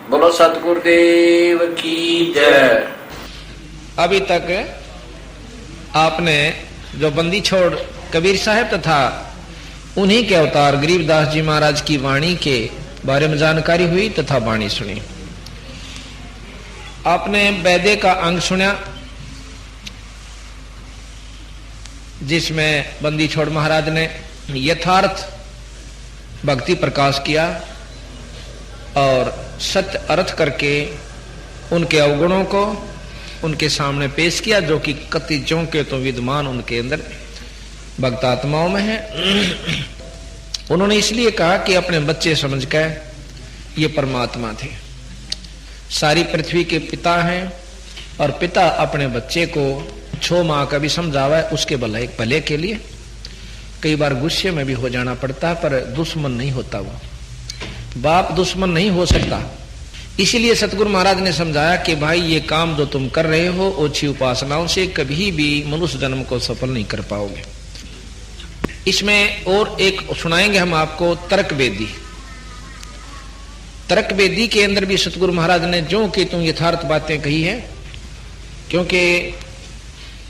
बोलो सतगुरुदेव की जय। अभी तक आपने जो बंदी छोड़ कबीर साहब तथा उन्हीं के अवतार गरीबदास जी महाराज की वाणी के बारे में जानकारी हुई तथा वाणी सुनी। आपने वैदे का अंग सुना जिसमें बंदी छोड़ महाराज ने यथार्थ भक्ति प्रकाश किया और सत्य अर्थ करके उनके अवगुणों को उनके सामने पेश किया, जो कि कति के तो विद्यमान उनके अंदर भक्तात्माओं में है। उन्होंने इसलिए कहा कि अपने बच्चे समझकर ये परमात्मा थे, सारी पृथ्वी के पिता हैं और पिता अपने बच्चे को 6 माह का भी समझावा है उसके भले के लिए। कई बार गुस्से में भी हो जाना पड़ता है, पर दुश्मन नहीं होता, वो बाप दुश्मन नहीं हो सकता। इसीलिए सतगुरु महाराज ने समझाया कि भाई ये काम जो तुम कर रहे हो ओछी उपासनाओं से कभी भी मनुष्य जन्म को सफल नहीं कर पाओगे। इसमें और एक सुनाएंगे हम आपको तर्क वेदी। तर्क वेदी के अंदर भी सतगुरु महाराज ने जो कि तुम यथार्थ बातें कही है, क्योंकि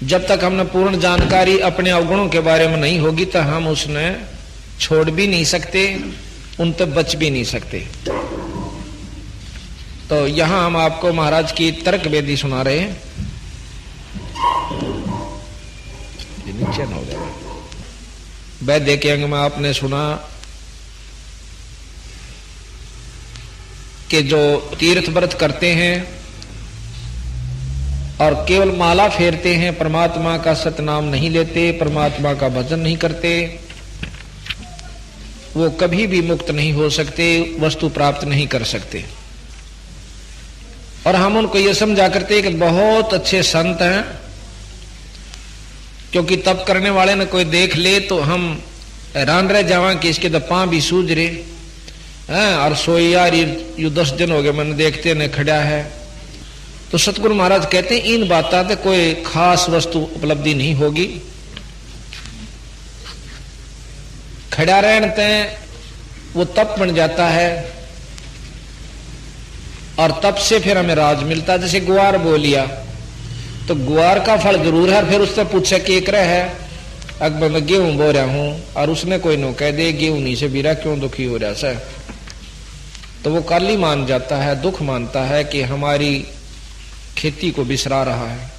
जब तक हमने पूर्ण जानकारी अपने अवगुणों के बारे में नहीं होगी तो हम उसने छोड़ भी नहीं सकते, उन तक बच भी नहीं सकते। तो यहां हम आपको महाराज की तर्क वेदी सुना रहे हैं। नीचे न हो गया। वैद्य के अंग में आपने सुना कि जो तीर्थ व्रत करते हैं और केवल माला फेरते हैं, परमात्मा का सतनाम नहीं लेते, परमात्मा का भजन नहीं करते, वो कभी भी मुक्त नहीं हो सकते, वस्तु प्राप्त नहीं कर सकते। और हम उनको ये समझा करते कि बहुत अच्छे संत हैं, क्योंकि तप करने वाले ने कोई देख ले तो हम हैरान रह जावा कि इसके तो पांव भी सूझ रहे हैं और सोई यार ये 10 दिन हो गए मैंने देखते न खड़ा है। तो सतगुरु महाराज कहते हैं इन बातों से कोई खास वस्तु उपलब्धि नहीं होगी। खड़ा रहते वो तप बन जाता है और तप से फिर हमें राज मिलता है। जैसे गुआर बो लिया तो गुआर का फल जरूर है, फिर उससे पूछे कि एक है अकबर मैं गेहूं बो रहा हूं और उसने कोई नो कह दे गेहूं नहीं से बीरा क्यों दुखी हो रहा है, तो वो काली मान जाता है, दुख मानता है कि हमारी खेती को बिसरा रहा है।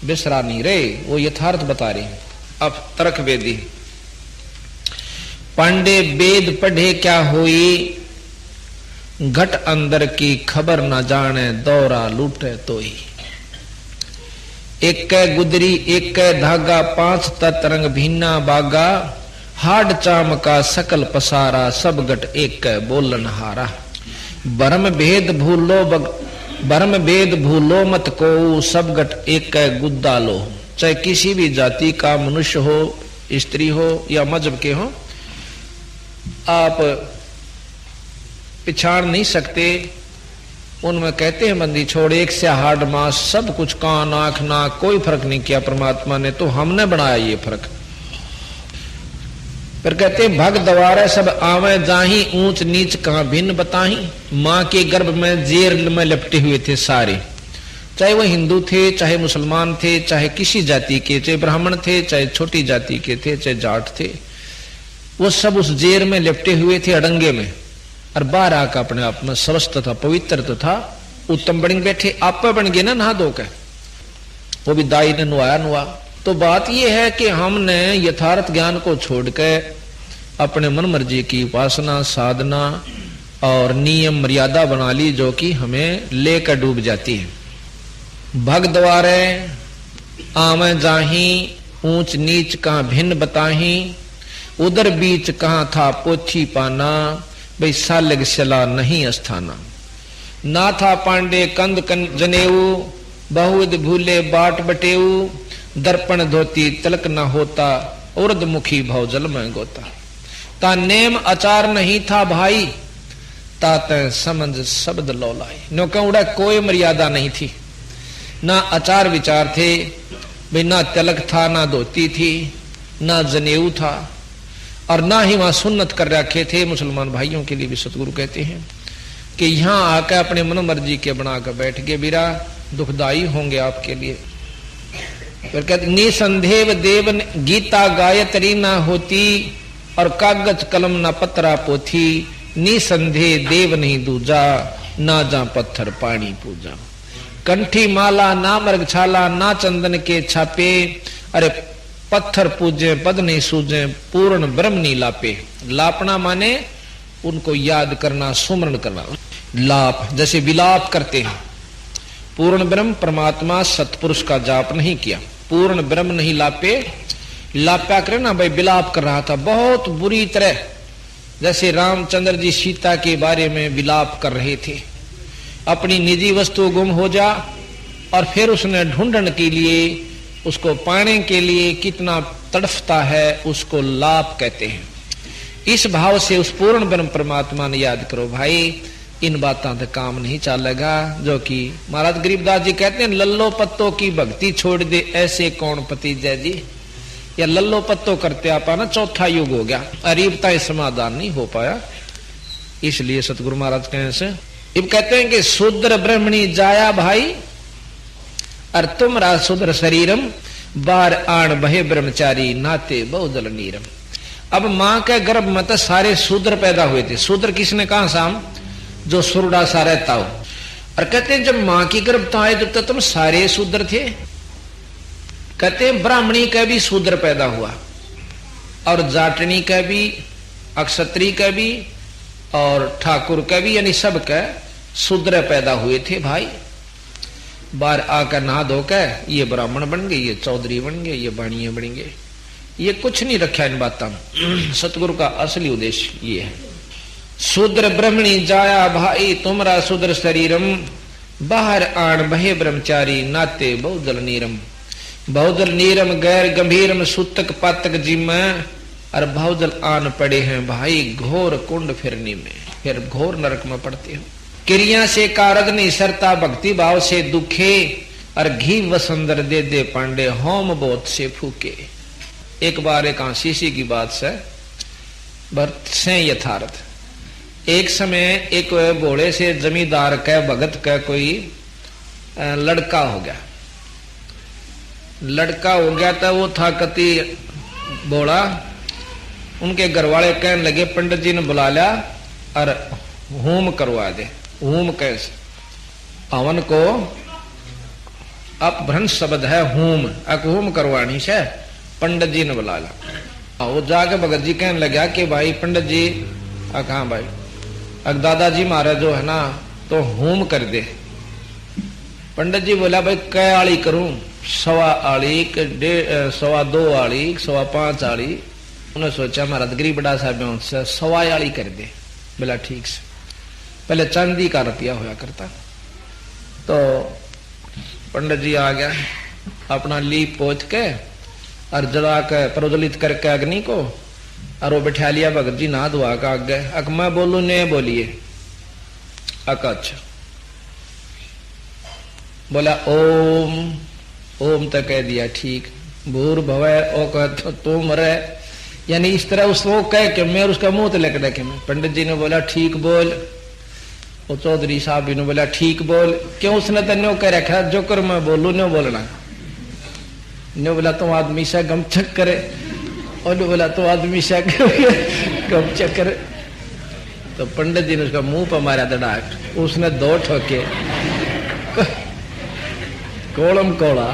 बिसरा नहीं रहे, वो यथार्थ बता रहे हैं। अब तर्क वेदी। पांडे वेद पढ़े क्या हुई, घट अंदर की खबर न जाने, दौरा लूटे तो ही। एक कै गुदरी एक कै धागा, 5 तरंग भिन्ना बागा, हाड चाम का सकल पसारा, सब गट एक कै बोलन हारा। भरम भेद भूलो मत को, सब गट एक कै गुद्दा लो। चाहे किसी भी जाति का मनुष्य हो, स्त्री हो या मजहब के हो, आप पिछाड़ नहीं सकते। उनमें कहते हैं बंदी छोड़ एक से हाड मास, सब कुछ कान आंख नाक कोई फर्क नहीं किया परमात्मा ने, तो हमने बनाया ये फर्क। फिर कहते हैं भग दवारे सब आवे जाही, ऊंच नीच कहां भिन्न बताही। मां के गर्भ में जेल में लपटे हुए थे सारे, चाहे वो हिंदू थे, चाहे मुसलमान थे, चाहे किसी जाति के, चाहे ब्राह्मण थे, चाहे छोटी जाति के थे, चाहे जाट थे, वो सब उस जेल में लिपटे हुए थे अड़ंगे में। और बाहर आकर अपने आप में स्वस्थ तथा पवित्र तथा उत्तम बन बैठे। आप बन गए ना नहा धोकर, वो भी दाई ने नुआ। तो बात यह है कि हमने यथार्थ ज्ञान को छोड़कर अपने मन मर्जी की उपासना साधना और नियम मर्यादा बना ली, जो कि हमें लेकर डूब जाती है। भग द्वारे आवे जाही, ऊंच नीच कहां भिन्न बताही, उधर बीच कहां था पोथी पाना, भाई सालग सला नहीं अस्थाना। ना था पांडे कंद जनेऊ, बहुविध भूले बाट बटेऊ, दर्पण धोती तिलक न होता, उर्द मुखी भव जल में गोता। ता नेम आचार नहीं था भाई, ताते समझ शब्द लौलाई। नो कहूड़ा कोई मर्यादा नहीं थी, ना आचार विचार थे, भाई ना तिलक था, ना धोती थी, ना जनेऊ था, और ना ही वहां सुन्नत कर रखे थे। मुसलमान भाइयों के लिए भी सतगुरु कहते हैं कि यहाँ आकर अपने मनोमर्जी के बनाकर बैठ गए बीरा, दुखदाई होंगे आपके लिए। फिर कहते निसंदेह देव गीता गायत्री ना होती और कागज कलम ना पत्रा पोथी, निसंदेह देव नहीं दूजा ना जा पत्थर पानी पूजा। कंठी माला ना मृगछाला ना चंदन के छापे, अरे पत्थर पूजे पद नहीं सूझे पूर्ण ब्रह्म नहीं लापे। लापना माने उनको याद करना, सुमरण करना। लाप जैसे विलाप करते हैं, पूर्ण ब्रह्म परमात्मा सतपुरुष का जाप नहीं किया, पूर्ण ब्रह्म नहीं लापे। लाप्या करे ना भाई, विलाप कर रहा था बहुत बुरी तरह, जैसे रामचंद्र जी सीता के बारे में विलाप कर रहे थे। अपनी निजी वस्तु गुम हो जा और फिर उसने ढूंढने के लिए, उसको पाने के लिए कितना तड़फता है, उसको लाप कहते हैं। इस भाव से उस पूर्ण ब्रह्म परमात्मा ने याद करो भाई, इन बातों से काम नहीं चलेगा। जो कि महाराज गरीबदास जी कहते हैं, लल्लो पत्तों की भक्ति छोड़ दे ऐसे कौन पति जय जी। या लल्लो पत्तो करते आपा ना चौथा युग हो गया, अरीबता समाधान नहीं हो पाया। इसलिए सतगुरु महाराज कहने से अब कहते हैं कि शूद्र ब्रह्मणी जाया भाई, और तुमरा शूद्र शरीरम बार आण बहे ब्रह्मचारी नाते बहुदल नीरम। अब मां के गर्भ में तो सारे शूद्र पैदा हुए थे। शूद्र किसने कहा साम, जो सुरडा सा रहता हो। और कहते हैं जब मां की गर्भ आए जब तक तुम सारे शूद्र थे। कहते हैं ब्राह्मणी का भी शूद्र पैदा हुआ, और जाटनी का भी, अक्षत्री का भी, और ठाकुर का भी, यानी सब का शूद्र पैदा हुए थे भाई। बार आकर नहा धोकर ये ब्राह्मण बन गए, ये चौधरी बन गए, ये बाणिये बन गए। ये कुछ नहीं रखा इन बातों में। सतगुरु का असली उद्देश्य ये है। शूद्र ब्रह्मणी जाया भाई, तुमरा शूद्र शरीरम बाहर आण बहे ब्रह्मचारी नाते बहुदल नीरम। बहुदल नीरम गैर गंभीरम सूतक पातक जिम, और बहुदल आन पड़े हैं भाई घोर कुंड फिरनी में, फिर घोर नरक में पड़ते हो। क्रिया से कारज नहीं सरता भक्ति भाव से दुखे, और घी वसंदर दे दे पांडे होम बोध से फूके। एक बार एक आशीषी की बात से भरत से यथार्थ। एक समय एक भोले से जमींदार का भगत का कोई लड़का हो गया। लड़का हो गया था, वो था कति भोला। उनके घर वाले कहने लगे पंडित जी ने बुला लिया और होम करवा दे। होम कैसे, हवन को अपभ्रंश शब्द है होम, अक होम करवानी से पंडित जी ने बुला लिया। वो जाके भगत जी कहने लगा कि भाई पंडित जी, हाँ भाई, अग दादाजी महाराज जो है ना तो होम कर दे। पंडित जी बोला भाई कै आली करूं, 1.25 आली, 2.25 आली, 5.25 आली। उन्होंने सोचा महाराज गरीब बड़ा साहब से 1.25 आली कर दे। बोला ठीक से। पहले चांदी का रुपया होया करता। तो पंडित जी आ गया, अपना लीप पोछ के और जला के प्रज्वलित करके अग्नि को, और वो बैठा लिया भगत जी नहा धोआ का आगे। अक मैं बोलू ने बोलिए। अक अच्छा। बोला ओम, ओम तो कह दिया ठीक। भूर भवै ओ कह तुम रे, यानी इस तरह उसको कह के मैं उसका मुंह तो लेकर देखे मैं। पंडित जी ने बोला ठीक बोल। वो चौधरी साहब ने बोला ठीक बोल। क्यों, उसने तो न्यो कह रखा जो कर मैं बोलू न्यो बोलना। न्यो बोला तुम आदमी से गमचक करे, और बोला तो आदमी से गमचक करे। तो पंडित जी ने उसका मुंह पर मारा धड़ाक। उसने 2 ठोके कोलम कोड़ा।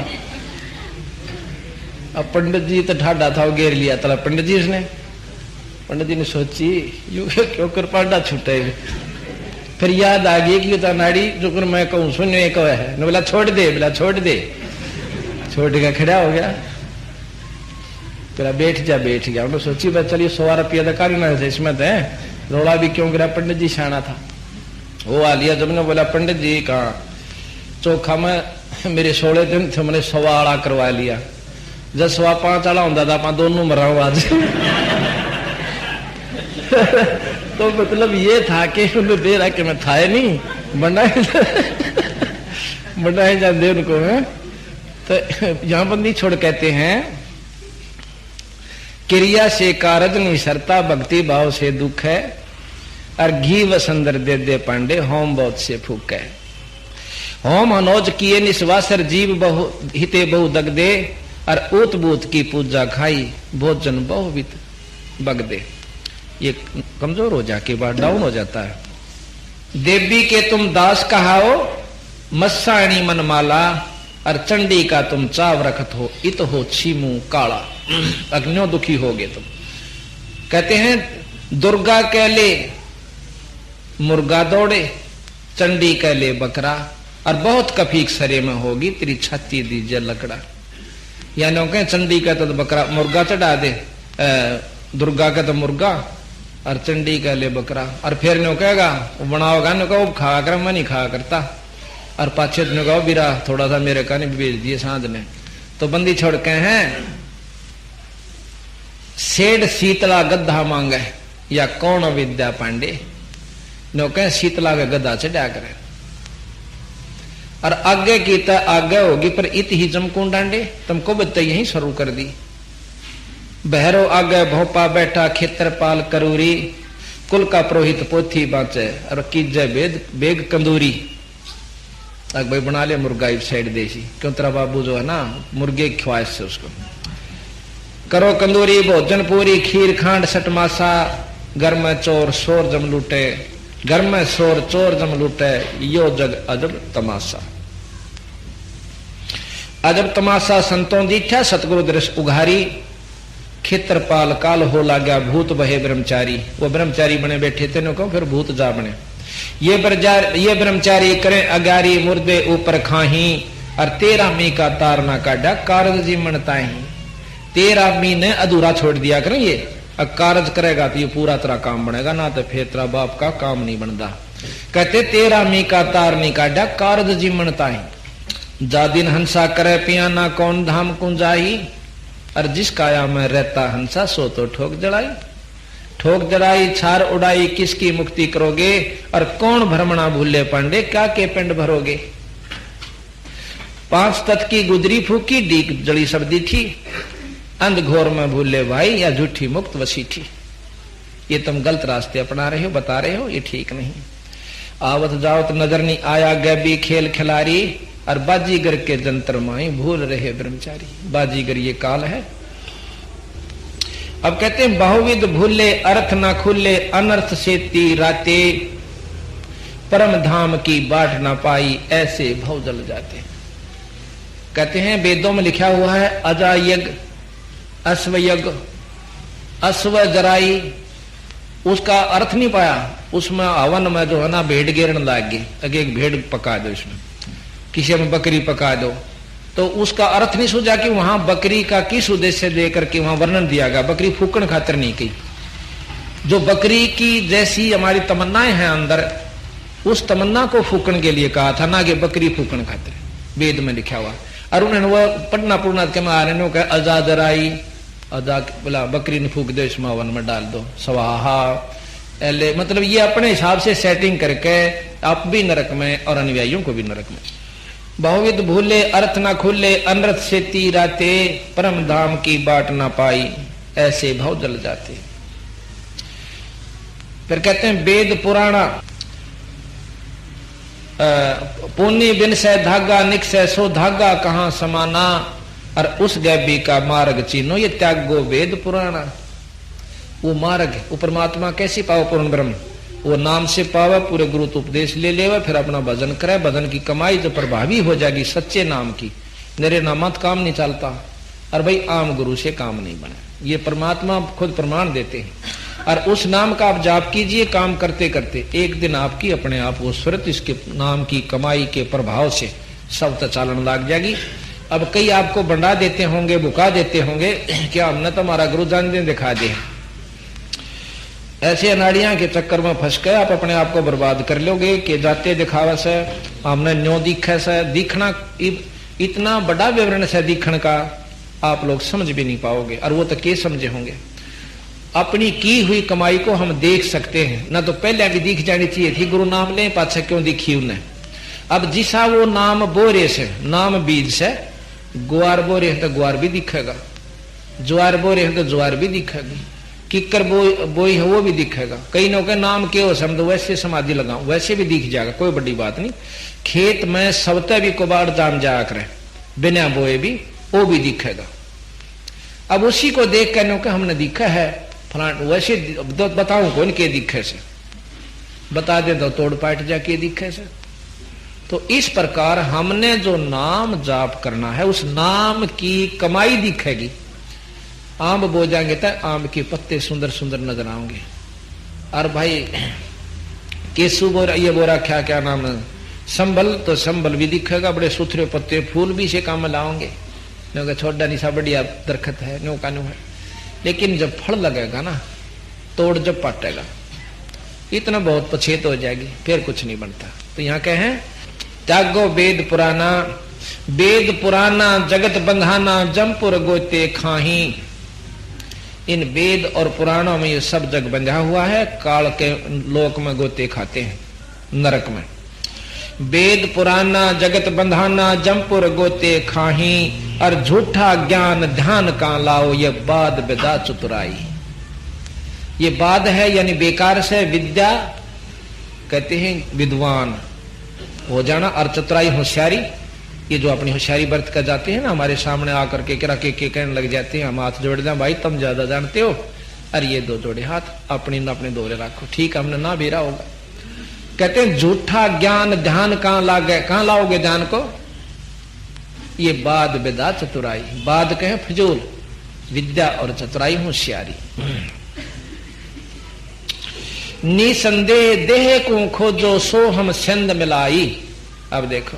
अब पंडित जी तो ठाडा था, वो घेर लिया था पंडित जी उसने। पंडित जी ने सोची यू क्यों कर पांडा छूटे। फिर याद आ गई कि तो नाड़ी जो कर मैं कहूँ सुनिए कहो है। ने बोला छोड़ दे, बोला छोड़ दे। छोड़ के खड़ा हो गया। फिर बैठ जा, बैठ गया। उन्होंने सोची बस चलिए 100 रुपया तो करना है इसमें तो रोड़ा भी क्यों गिरा। पंडित जी शाना था, वो आ लिया। जब ने बोला पंडित जी कहा चोखा में मेरे 16 दिन थे, मैंने 1.25 आला करवा लिया। जब 5.25 आला होता था आप दोनों मरा आज। तो मतलब ये था कि उन्हें दे रहा कि मैं था नहीं बनाए जाते उनको है। तो यहां बंदी छोड़ कहते हैं क्रिया से कारज नहीं सरता भक्ति भाव से दुख है, और घी वसंदर दे दे पांडे होम बहुत से फूके। होम अनोज किए निस्वासर जीव बहु हिते बहु दग दे और ऊत बूत की पूजा खाई भोजन बहुवित बग दे। ये कमजोर हो जाके बाद डाउन हो जाता है। देवी के तुम दास कहाओ मस्साणी मनमाला और चंडी का तुम चाव रखत हो इत हो छीमू काला। अग्नियो दुखी होगे तुम। कहते हैं दुर्गा कह ले मुर्गा दौड़े चंडी कह ले बकरा और बहुत कफीक सरे में होगी तेरी छाती दीजिए लकड़ा। यानी कहें चंडी का तो बकरा मुर्गा चढ़ा दे, दुर्गा का तो मुर्गा और चंडी का ले बकरा। और फिर नो कहेगा बनाओगा नो कहो खा कर मैं नहीं खा करता और पाछे ने कहो बीरा थोड़ा सा मेरे का नहीं भेज दिए सांझ ने। तो बंदी छोड़ के हैं सेठ शीतला गद्दा मांगे या कौन विद्या पांडे नो कहें शीतला का गद्दा चढ़ा करे और आगे की तो आगे होगी पर इत ही जमकूं डांडे तुमको बत्ता यही शुरू कर दी। बहरो आगे भोपा बैठा खेत्रपाल करूरी कुल का पुरोहित पोथी बांचे और कीजे बेद बेग कंदूरी। अग भाई बना ले मुर्गा इस साइड देसी क्यों तेरा बाबू जो है ना मुर्गे की ख्वाहिश से उसको करो कंदूरी भोजन पूरी खीर खांड सटमासा घर में चोर शोर जम लूटे घर में शोर चोर जम लूटे यो जग अजब तमाशा। अजब तमाशा संतों दीठा सतगुरु दृश उघारी खेत्रपाल काल हो लाग्या भूत बहे ब्रह्मचारी। वो ब्रह्मचारी बने बैठे थे नो फिर भूत जा बने। ये ब्रह्मचारी करें अगारी मुर्दे ऊपर खाही और 13 मी का तार ना काटा कारज जी मनताही। 13 मी ने अधूरा छोड़ दिया करें ये कारज करेगा तो ये पूरा तेरा काम बनेगा ना तो फिर तेरा बाप का काम नहीं बनता। कहते 13 मी का तार नहीं काटा कारज जी मनताही। जा दिन हंसा करे पिया ना कौन धाम कुंजाही और जिस काया में रहता हंसा सो तो ठोक जड़ाई छार उड़ाई किसकी मुक्ति करोगे और कौन भ्रमणा भूले पांडे क्या के पिंड भरोगे। 5 तत् की गुजरी फूकी डीक जड़ी सर्दी थी अंध घोर में भूले भाई या झूठी मुक्त वसी थी। ये तुम गलत रास्ते अपना रहे हो बता रहे हो ये ठीक नहीं। आवत जावत नजर नहीं आया गैबी खेल खिलारी और बाजीगर के जंतर माई भूल रहे ब्रह्मचारी। बाजीगर ये काल है। अब कहते हैं बहुविध भूले अर्थ ना खुले अनर्थ से तीराते परम धाम की बाट ना पाई ऐसे भव जल जाते। कहते हैं वेदों में लिखा हुआ है अजायग अश्वयग अश्व जराई उसका अर्थ नहीं पाया। उसमें हवन में जो है ना भेड़ गिरने लग गई अगे एक भेड़ पका दो इसमें किसी में बकरी पका दो तो उसका अर्थ नहीं सूझा कि वहां बकरी का किस उद्देश्य देकर के वहां वर्णन दिया गया। बकरी फूकण खातिर नहीं की। जो बकरी की जैसी हमारी तमन्नाएं हैं अंदर उस तमन्ना को फूकण के लिए कहा था ना कि बकरी फूकण खातिर वेद में लिखा हुआ। और उन्होंने वो पढ़ना पुढ़ना के मारे कहा आजादराई अदा बोला बकरी ने फूक दो इस हवन में डाल दो स्वाहा एले। मतलब ये अपने हिसाब से सेटिंग करके आप भी नरक में और अनुयायियों को भी नरक में। बहुविध भूले अर्थ ना खुले अनर्थ से तीराते परम धाम की बाट ना पाई ऐसे भव जल जाते। फिर कहते हैं वेद पुराणा पुण्य बिन से धागा निकसे सो धागा कहां समाना और उस गैबी का मार्ग चीनो ये त्यागो वेद पुराणा। वो मार्ग वो परमात्मा कैसे पाओ पूर्ण ब्रह्म वो नाम से पावे पूरे गुरु उपदेश ले लेवे फिर अपना भजन करे। भजन की कमाई जो प्रभावी हो जाएगी सच्चे नाम की मेरे नामत काम नहीं चलता और भाई आम गुरु से काम नहीं बने। ये परमात्मा खुद प्रमाण देते हैं। और उस नाम का आप जाप कीजिए काम करते करते एक दिन आपकी अपने आप वो सुरत इसके नाम की कमाई के प्रभाव से सब चालन लग जाएगी। अब कई आपको बंडा देते होंगे भुका देते होंगे क्या हमने तो हमारा गुरु जान दे दिखा दे। ऐसे अनाड़ियां के चक्कर में फंस गए आप अपने आप को बर्बाद कर लोगे कि जाते दिखावा से हमने न्यो दिखे से दिखना इतना बड़ा विवरण से दिखने का आप लोग समझ भी नहीं पाओगे। और वो तो के समझे होंगे। अपनी की हुई कमाई को हम देख सकते हैं ना तो पहले भी दिख जानी चाहिए थी गुरु नाम ले पाछे क्यों दिखी उन्हें। अब जिसा वो नाम बोरे से नाम बीज से ग्वार बोरे तो ग्वार भी दिखेगा ज्वार बोरे तो ज्वार भी दिखेगी किकर बोई है वो भी दिखेगा। कई लोग नाम के हो समझो वैसे समाधि लगाऊं वैसे भी दिख जाएगा, कोई बड़ी बात नहीं। खेत में सबते भी कुबाड़ जाम जाया करे बिना बोए भी, वो भी दिखेगा। अब उसी को देख कर के हमने दिखा है फलान, वैसे बताऊं कौन के दिखे से, बता दे तो तोड़ पाट जा के दिखे से। तो इस प्रकार हमने जो नाम जाप करना है उस नाम की कमाई दिखेगी। आम बो जाएंगे तो आम के पत्ते सुंदर सुंदर नजर आएंगे। और भाई केसु बोरा ये बोरा क्या क्या नाम है, संबल, तो संबल भी दिखेगा, बड़े सुथरे पत्ते फूल भी से काम में लाओगे। छोटा निशा बढ़िया दरखत है नो का नो है, लेकिन जब फल लगेगा ना तोड़ जब पाटेगा इतना बहुत पछेत हो जाएगी, फिर कुछ नहीं बनता। तो यहाँ कहे हैं त्यागो वेद पुराना, वेद पुराना जगत बंधाना जमपुर गोते खाही। इन वेद और पुराणों में ये सब जग बंधा हुआ है, काल के लोक में गोते खाते हैं नरक में। वेद पुराना जगत बंधाना जमपुर गोते खाही, और झूठा ज्ञान ध्यान का लाओ ये बाद बेदा चतुराई। ये बाद है यानी बेकार से, विद्या कहते हैं विद्वान हो जाना, और चतुराई होशियारी। ये जो अपनी होशियारी बरत कर जाते हैं ना, हमारे सामने आकर के कहने लग जाते हैं, हम हाथ जोड़ दें भाई तुम ज्यादा जानते हो, अरे ये दो जोड़े हाथ अपनी न अपने दोरे रखो, ठीक हमने ना भेरा होगा। कहते हैं झूठा ज्ञान ध्यान कहां लाओगे ध्यान को, ये बाद बेदा चतुराई। बाद कहे फजूल, विद्या और चतुराई होशियारी। निसंदेह देह को खोजो सो हम छंद मिलाई। अब देखो,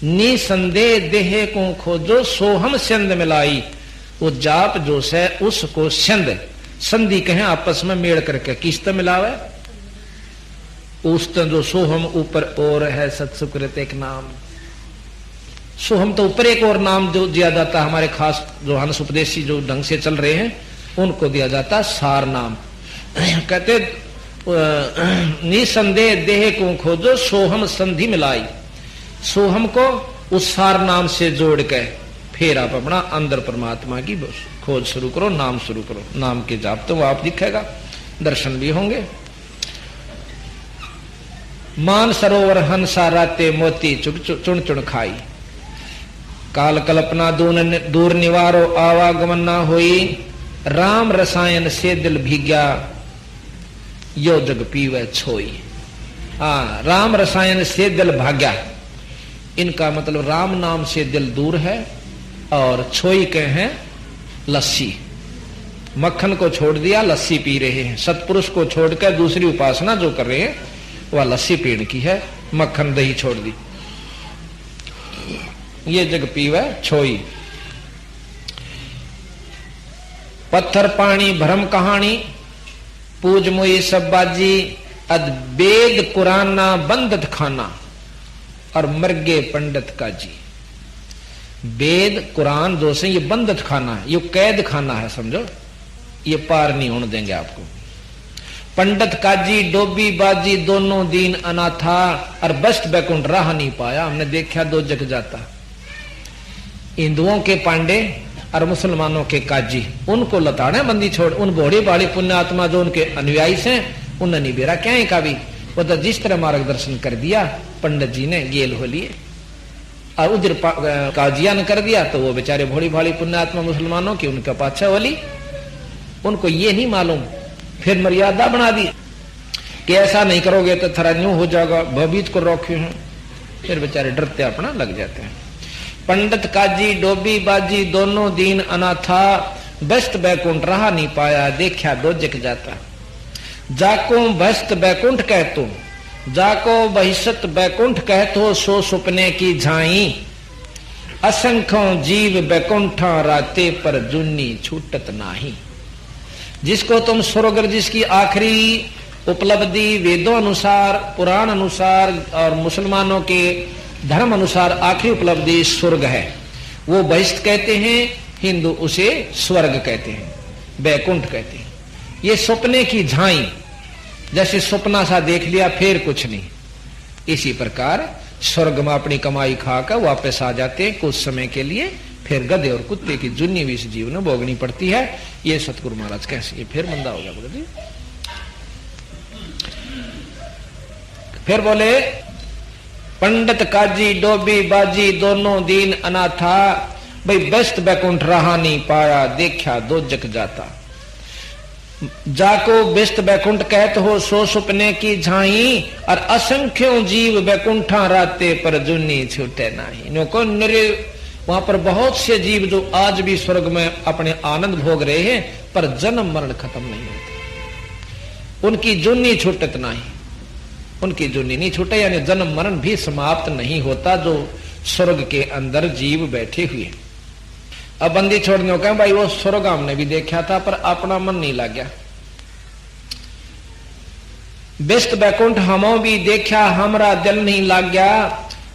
निसंदेह देह को खोजो सो हम छंद मिलाई। वो जाप जो से उसको छंद, संधि कहें आपस में मेड़ करके किस्त मिलावे। उस जो सोहम ऊपर और है सत्सुकृत एक नाम, सोहम तो ऊपर एक और नाम जो दिया जाता है हमारे खास जो हंस उपदेशी जो ढंग से चल रहे हैं उनको दिया जाता है सार नाम। कहते निसंदेह देह को खोजो सोहम संधि मिलाई। सोहम को उस सार नाम से जोड़ के फिर आप अपना अंदर परमात्मा की खोज शुरू करो, नाम शुरू करो। नाम के जाप तो आप दिखेगा, दर्शन भी होंगे। मान सरोवर हंसा राते मोती चुन चुन खाई। काल कल्पना दूर निवारो आवागमन ना होई। राम रसायन से दिल भीग्या यो जग पीवे छोई। राम रसायन से दिल भाग्या, इनका मतलब राम नाम से दिल दूर है। और छोई के हैं लस्सी, मक्खन को छोड़ दिया लस्सी पी रहे हैं। सतपुरुष को छोड़कर दूसरी उपासना जो कर रहे हैं वह लस्सी पीने की है, मक्खन दही छोड़ दी। ये जग पीवे छोई। पत्थर पानी भरम कहानी पूज मोई सब बाजी। अद वेद कुराना बंदत खाना और मर्गे पंडित का जी। वेद कुरान जो से ये बंदत खाना है, ये कैद खाना है, समझो ये पार नहीं होने देंगे आपको। पंडित काजी डोबी बाजी दोनों दीन अनाथा और बस्ट बैकुंठ राह नहीं पाया। हमने देखा दो जग जाता, हिंदुओं के पांडे और मुसलमानों के काजी, उनको लताड़े बंदी छोड़, उन भोड़ी भाड़ी पुण्यात्मा जो उनके अनुयायी से उन्हें नहीं बेरा क्या है का भी। वो तो जिस तरह मार्गदर्शन कर दिया पंडित जी ने गेल हो लिए और उधर काजिया ने कर दिया, तो वो बेचारे भोड़ी भाड़ी पुण्यात्मा मुसलमानों की उनका पाछा वाली, उनको ये नहीं मालूम। फिर मर्यादा बना दी कि ऐसा नहीं करोगे तो थोड़ा न्यू हो जाएगा, भयभीत को रोके हैं। फिर बेचारे डरते अपना लग जाते हैं। पंडित काजी डोबी बाजी दोनों दीन अनाथा बस्त बैकुंठ रहा नहीं पाया। देखा दो जग जाता। जाको बस्त बैकुंठ कहतो, जाको बहिष्त बैकुंठ कहतो सो सुपने की झाई। असंख्यों जीव बैकुंठा राते पर जुन्नी छूटत नाही। जिसको तुम स्वर्ग, जिसकी आखिरी उपलब्धि वेदों अनुसार, पुराण अनुसार और मुसलमानों के धर्म अनुसार आखिरी उपलब्धि स्वर्ग है, वो बहिष्ठ कहते हैं, हिंदू उसे स्वर्ग कहते हैं, बैकुंठ कहते हैं। ये सपने की झाई, जैसे सपना सा देख लिया फिर कुछ नहीं। इसी प्रकार स्वर्ग में अपनी कमाई खाकर वापस आ जाते हैं कुछ समय के लिए, फिर गधे और कुत्ते की जुन्नी भी इस जीव में भोगनी पड़ती है। ये सतगुरु महाराज कैसे, ये फिर मंदा हो गया बोले। फिर बोले पंडित काजी डोबी बाजी दोनों दीन अनाथा, भाई व्यस्त बैकुंठ रहा नहीं पाया देखा दो जग जाता। जाको व्यस्त बैकुंठ कहत हो सो सुपने की झाई, और असंख्यों जीव बैकुंठा राते पर जुनी छूटे नाही। नको निरे वहां पर बहुत से जीव जो आज भी स्वर्ग में अपने आनंद भोग रहे हैं, पर जन्म मरण खत्म नहीं होता, उनकी जुनी छूटत नहीं, उनकी जुनी नहीं छूटे, यानी जन्म मरण भी समाप्त नहीं होता जो स्वर्ग के अंदर जीव बैठे हुए। अब बंदी छोड़ने का भाई वो स्वर्ग हमने भी देखा था पर अपना मन नहीं लग गया। व्यस्त बैकुंठ हमो भी देखा हमारा दिल नहीं लग गया,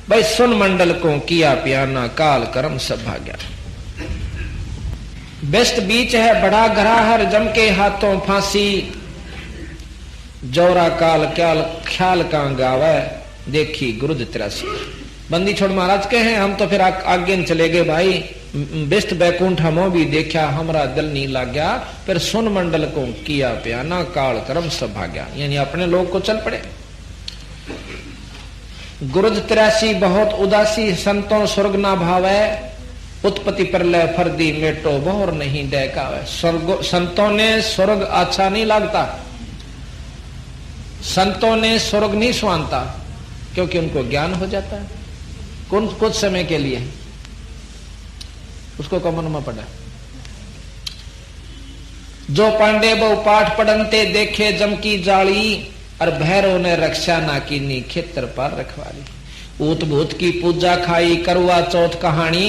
भाई सुन मंडल को किया प्याना काल कर्म सब भाग्या। व्यस्त बीच है बड़ा घरा हर जम के हाथों फांसी, जौरा काल क्याल ख्याल का गावे देखी गुरु 83। बंदी छोड़ महाराज के हैं हम तो फिर आगे चले गए भाई। व्यस्त बैकुंठ हमो भी देखा हमारा दिल नहीं लग गया, फिर सुन मंडल को किया प्याना काल कर्म सब भाग्या, यानी अपने लोग को चल पड़े। गुरु 83 बहुत उदासी संतों स्वर्ग ना भावे, उत्पत्ति प्रलय फर्दी मेटो बहुर नहीं डहकावे। संतों ने स्वर्ग अच्छा नहीं लगता, संतों ने स्वर्ग नहीं सुहानता, क्योंकि उनको ज्ञान हो जाता है कुछ समय के लिए, उसको कमन में पड़ा। जो पांडे बहु पाठ पढ़नते देखे जम की जाली, और भैरव ने रक्षा ना कीनी खेतर पर रखवाली। ऊत भूत की पूजा खाई करवा चौथ कहानी,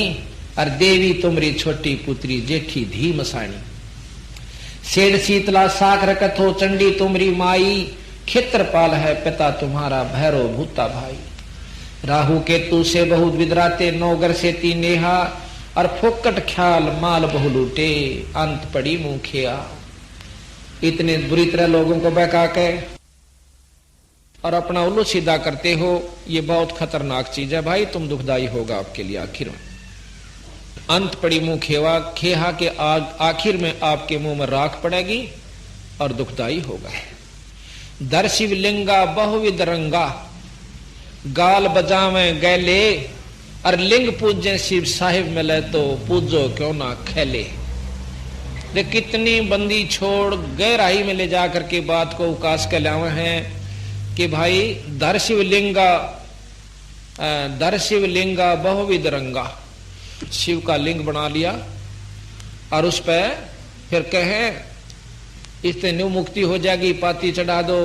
और देवी तुमरी छोटी पुत्री जेठी धी मसाणी। सेठ शीतला साख रखत हो चंडी तुमरी माई, खेत्रपाल है पिता तुम्हारा भैरव भूता भाई। राहु केतु से बहुत विदराते नौगर से ती नेहा, और फोकट ख्याल माल बहु लूटे अंत पड़ी मुखिया। इतने बुरी तरह लोगों को बहका के और अपना उल्लू सीधा करते हो, ये बहुत खतरनाक चीज है भाई, तुम दुखदाई होगा आपके लिए आखिर में। अंत पड़ी मुंह खेवा, खेहा के आखिर में आपके मुंह में राख पड़ेगी और दुखदाई होगा। दर शिवलिंगा बहुविध रंगा, गाल बजावे गैले, और लिंग पूजे शिव साहिब मिले तो पूजो क्यों ना खेले। दे कितनी बंदी छोड़ गहराई में ले जाकर के बात को उकास के लावे हैं कि भाई दर शिवलिंगा बहुविध रंगा, शिव का लिंग बना लिया और उस पर फिर कहे इससे न्यू मुक्ति हो जाएगी, पाती चढ़ा दो,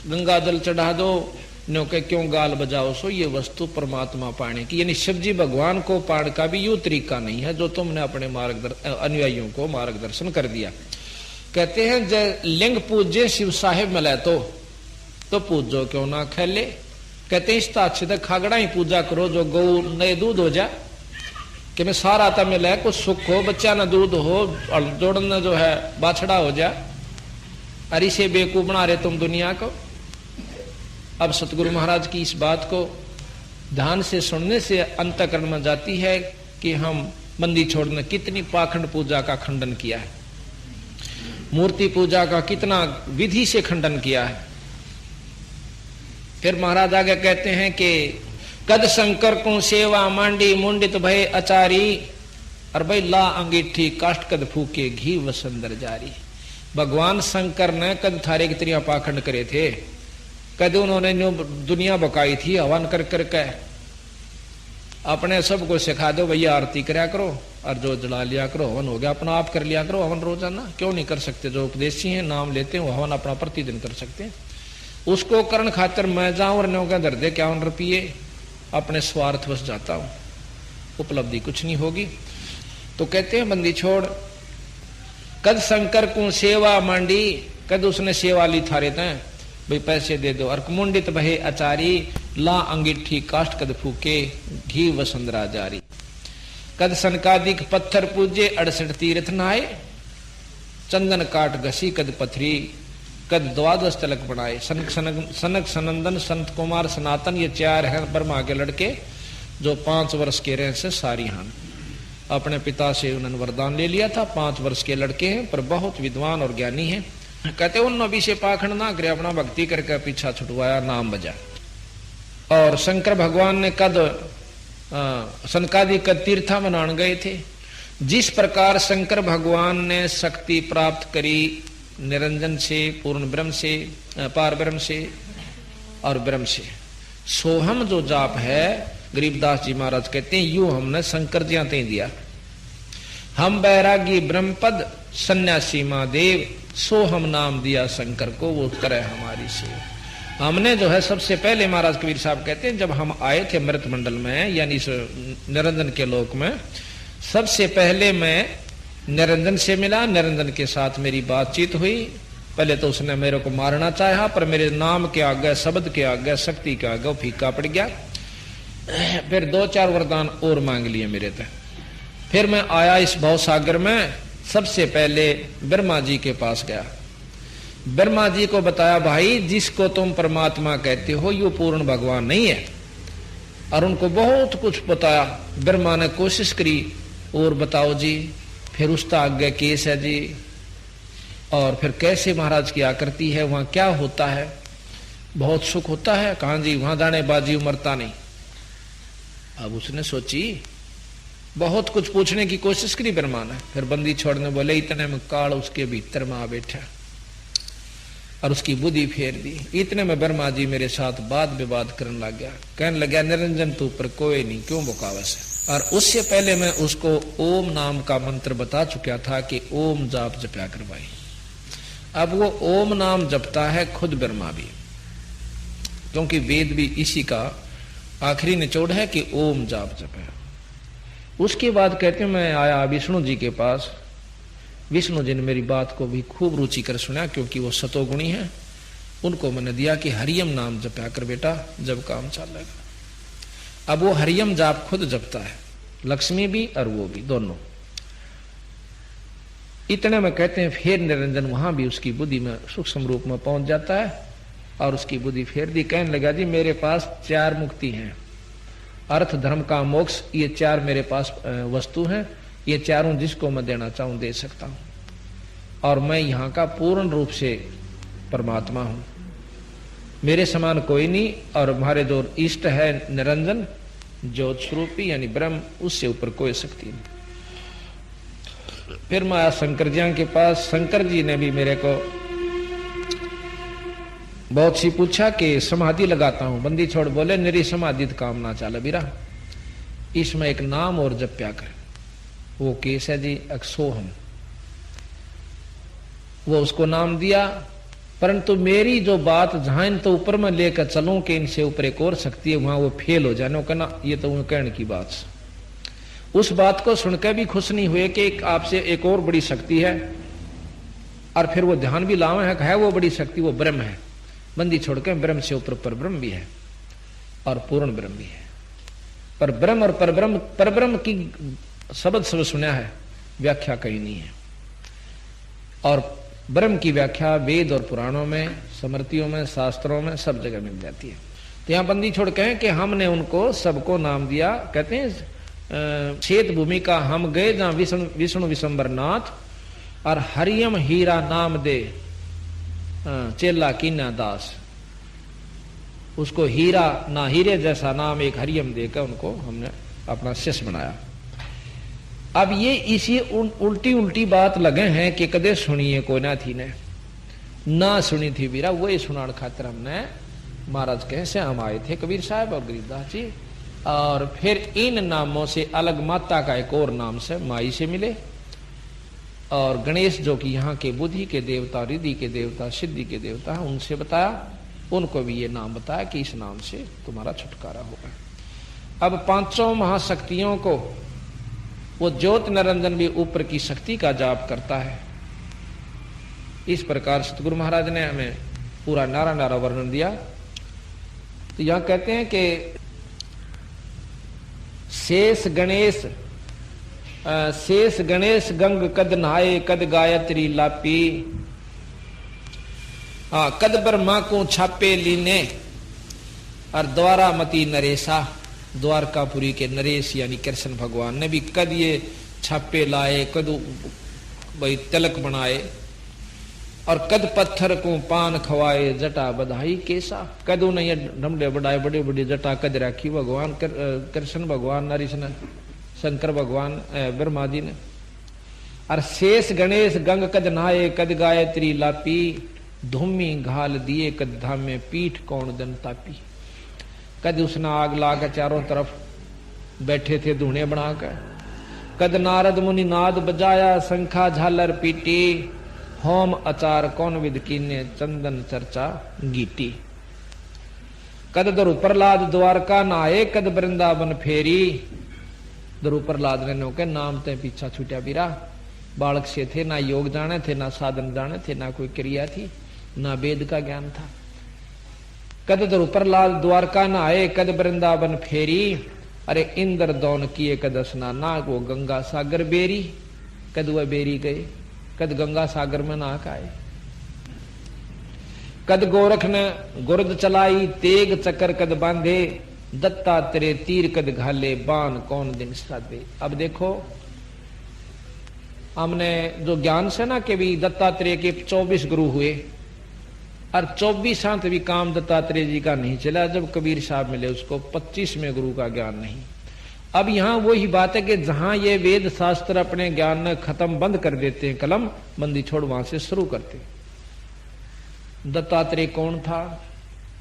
गंगा जल चढ़ा दो, न्यू के क्यों गाल बजाओ सो, ये वस्तु परमात्मा पाने की, यानी शिव जी भगवान को पाने का भी यूं तरीका नहीं है जो तुमने अपने अनुयायियों को मार्गदर्शन कर दिया। कहते हैं जब लिंग पूज्य शिव साहिब मिले तो पूजो क्यों ना खेले। कहते हैं इस अच्छे तक खागड़ा ही पूजा करो जो गौ नए दूध हो जा, कि मैं सारा था मिले कुछ सुख हो, बच्चा ना दूध हो और जोड़ना जो है बाछड़ा हो जा, अरे से बेवकूफ बना रहे तुम दुनिया को। अब सतगुरु महाराज की इस बात को ध्यान से सुनने से अंतःकरण में जाती है कि हम बंदी छोड़ने कितनी पाखंड पूजा का खंडन किया है, मूर्ति पूजा का कितना विधि से खंडन किया है। फिर महाराज आगे कहते हैं कि कद शंकर को सेवा मांडी मुंडित भय अचारी, और भाई ला अंगीठी काष्ट कद फूके घी वसंदर जारी। भगवान शंकर ने कद थारे की तरह पाखंड करे थे, कद उन्होंने दुनिया बकाई थी हवन कर करके, अपने सबको सिखा दो भैया आरती कराया करो और जो जला लिया करो हवन हो गया, अपना आप कर लिया करो हवन रोजाना, क्यों नहीं कर सकते? जो उपदेशी हैं नाम लेते हैं वो हवन अपना प्रतिदिन कर सकते हैं। उसको करण खातर मैं जाऊं और न्यों के दर दे 51 रुपये अपने स्वार्थ बस जाता हूं, उपलब्धि कुछ नहीं होगी। तो कहते हैं बंदी छोड़ कद शंकर को सेवा मांडी, कद उसने सेवा ली थारे थे भाई पैसे दे दो, और मुंडित भय अचारी ला अंगीठी काष्ट कद फूके घी वसंदरा जारी। कद सनकादिक पत्थर पूजे 68 तीर्थ नहाए, चंदन काट घसी कद पथरी, कद 12 तिलक बनाए। सनक सनंदन संत कुमार सनातन ये 4 हैं ब्रह्मा के लड़के जो 5 वर्ष के रहे से सारी हान। अपने पिता से उन्होंने वरदान ले लिया था। 5 वर्ष के लड़के हैं पर बहुत विद्वान और ज्ञानी हैं। कहते उन नबी से पाखंड ना करे, अपना भक्ति करके पीछा छुटवाया, नाम बजा। और शंकर भगवान ने कद सनकादि कद तीर्था बनाने गए थे। जिस प्रकार शंकर भगवान ने शक्ति प्राप्त करी निरंजन से, पूर्ण ब्रह्म से, पार ब्रह्म से और ब्रह्म से, सोहम जो जाप है, गरीबदास जी महाराज कहते हैं यूं हमने शंकर जी आते दिया। हम बैरागी ब्रह्मपद सन्यासी महादेव, सो हम नाम दिया शंकर को, वो करे हमारी सेवा। हमने जो है सबसे पहले, महाराज कबीर साहब कहते हैं, जब हम आए थे मृत मंडल में यानी निरंजन के लोक में, सबसे पहले मैं निरंजन से मिला, निरंजन के साथ मेरी बातचीत हुई। पहले तो उसने मेरे को मारना चाहा, पर मेरे नाम के आगे, शब्द के आगे, शक्ति के आगे वो फीका पड़ गया। फिर 2-4 वरदान और मांग लिए मेरे तक। फिर मैं आया इस भव सागर में, सबसे पहले ब्रह्मा जी के पास गया। ब्रह्मा जी को बताया, भाई जिसको तुम परमात्मा कहते हो ये पूर्ण भगवान नहीं है। और उनको बहुत कुछ बताया। ब्रह्मा ने कोशिश करी, और बताओ जी, फिर उसका आगे केस है जी, और फिर कैसे महाराज की आकृति है, वहां क्या होता है, बहुत सुख होता है, कहा जी वहां जाने बाजी मरता नहीं। अब उसने सोची, बहुत कुछ पूछने की कोशिश करी ब्रह्मा ने। फिर बंदी छोड़ने बोले, इतने में काल उसके भीतर में आ बैठा और उसकी बुद्धि फेर दी। इतने में ब्रह्मा जी मेरे साथ वाद विवाद करने लग गया, कहने लगा निरंजन तू पर कोई नहीं, क्यों बुकावस है। और उससे पहले मैं उसको ओम नाम का मंत्र बता चुका था कि ओम जाप जपया करवाई। अब वो ओम नाम जपता है खुद ब्रह्मा भी, क्योंकि वेद भी इसी का आखिरी निचोड़ है कि ओम जाप जपे। उसके बाद कहते मैं आया विष्णु जी के पास। विष्णु जी ने मेरी बात को भी खूब रुचि कर सुना, क्योंकि वो सतोगुणी है। उनको मैंने दिया कि हरियम नाम जपया कर बेटा, जब काम चलेगा। अब वो हरियम जाप खुद जपता है, लक्ष्मी भी और वो भी, दोनों। इतने में कहते हैं फिर निरंजन वहां भी उसकी बुद्धि में सूक्ष्म रूप में पहुंच जाता है और उसकी बुद्धि फेर दी। कहने लगा जी मेरे पास 4 मुक्ति हैं, अर्थ धर्म का मोक्ष, ये 4 मेरे पास वस्तु हैं। ये चारों जिसको मैं देना चाहूं दे सकता हूं, और मैं यहाँ का पूर्ण रूप से परमात्मा हूं, मेरे समान कोई नहीं। और हमारे जो इष्ट है निरंजन ज्योत स्वरूपी यानी ब्रह्म, उससे ऊपर कोई शक्ति नहीं। फिर मैं आया शंकर जी के पास। शंकर जी ने भी मेरे को बहुत सी पूछा कि समाधि लगाता हूं। बंदी छोड़ बोले, मेरी समाधि काम ना चाले बीरा, इसमें एक नाम और जप्या कर। वो केस है जी अक्सोहम, वो उसको नाम दिया। परंतु मेरी जो बात जहां तो ऊपर में लेकर चलूं कि इनसे ऊपर एक और शक्ति है, वहां वो फेल हो जाने कहना, ये तो कहने की बात। उस बात को सुनकर भी खुश नहीं हुए कि आपसे एक और बड़ी शक्ति है, और फिर वो ध्यान भी लावे है वो बड़ी शक्ति वो ब्रह्म है। बंदी छोड़ के ब्रह्म से ऊपर पर ब्रह्म भी है और पूर्ण ब्रह्म भी है। पर ब्रह्म और परब्रह्म की शब्द सब सुना है, व्याख्या कहीं नहीं है। और ब्रह्म की व्याख्या वेद और पुराणों में, स्मृतियों में, शास्त्रों में सब जगह मिल जाती है। तो यहाँ बंदी छोड़ के कि हमने उनको सबको नाम दिया। कहते हैं क्षेत्र भूमि का हम गए जहां विष्णु विशंबर नाथ, और हरियम हीरा नाम दे चेला कीना दास। उसको हीरा ना हीरे जैसा नाम एक हरियम देकर उनको हमने अपना शिष्य बनाया। अब ये इसी उल्टी उल्टी बात लगे हैं कि कदे सुनिए कोई ना थी ने ना सुनी थी बीरा, वही सुनान खातिर हमने महाराज कहे से हम आए थे, कबीर साहब और गरीबदास जी। और फिर इन नामों से अलग माता का एक और नाम से माई से मिले, और गणेश जो कि यहाँ के बुद्धि के देवता, रिद्धि के देवता, सिद्धि के देवता है, उनसे बताया। उनको भी ये नाम बताया कि इस नाम से तुम्हारा छुटकारा होगा। अब 5 महाशक्तियों को वो ज्योत निरंजन भी ऊपर की शक्ति का जाप करता है। इस प्रकार सतगुरु महाराज ने हमें पूरा नारा नारा वर्णन दिया। तो यहां कहते हैं कि शेष गणेश गंग कद नहाए, कद गायत्री लापी, कद ब्रह्मा को छापे लीने, और द्वारा मती नरेशा। द्वारकापुरी के नरेश यानी कृष्ण भगवान ने भी कद ये छापे लाए, कद भाई तिलक बनाए, और कद पत्थर को पान खवाए, जटा बधाई केसा। कद उन्हें ये ढमडे बढ़ाए, बड़ी बड़ी जटा कद राखी भगवान कृष्ण भगवान नरेश ने, शंकर भगवान ब्रह्मा जी ने। और शेष गणेश गंग कद नहाए, कद गायत्री लापी, धूमी घाल दिए कद धामे, पीठ कौन दन तापी। कद उसने आग लाकर चारों तरफ बैठे थे धूणे बनाकर। कद नारद मुनि नाद बजाया, शंखा झालर पीटी, होम अचार कौन विद कीने, चंदन चर्चा गीटी। कद दरु प्रहलाद द्वारका नहाए, कद वृंदावन फेरी। दरु प्रहलाद ने नो के नाम ते पीछा छूटा बीरा। बालक से थे, ना योग जाने थे, ना साधन जाने थे, ना कोई क्रिया थी, ना वेद का ज्ञान था। कद दरु प्रहलाद द्वारका नहाए, कद वृंदावन फेरी। अरे इंद्र दौन किए कद स्नान, ना वो गंगा सागर बेरी। कद वह बेरी गए, कद गंगा सागर में नाक आए। कद गोरख ने गुर्द चलाई, तेग चक्कर कद बांधे, दत्तात्रेय तीर कद घाले, बाण कौन दिन साधे। अब देखो हमने जो ज्ञान से ना कि भी दत्तात्रेय के 24 गुरु हुए, और 24 भी काम दत्तात्रेय जी का नहीं चला। जब कबीर साहब मिले उसको 25वें गुरु का ज्ञान नहीं। अब यहां वही बात है कि जहां ये वेद शास्त्र अपने ज्ञान ने खत्म बंद कर देते हैं, कलम बंदी छोड़ वहां से शुरू करते हैं। दत्तात्रेय कौन था?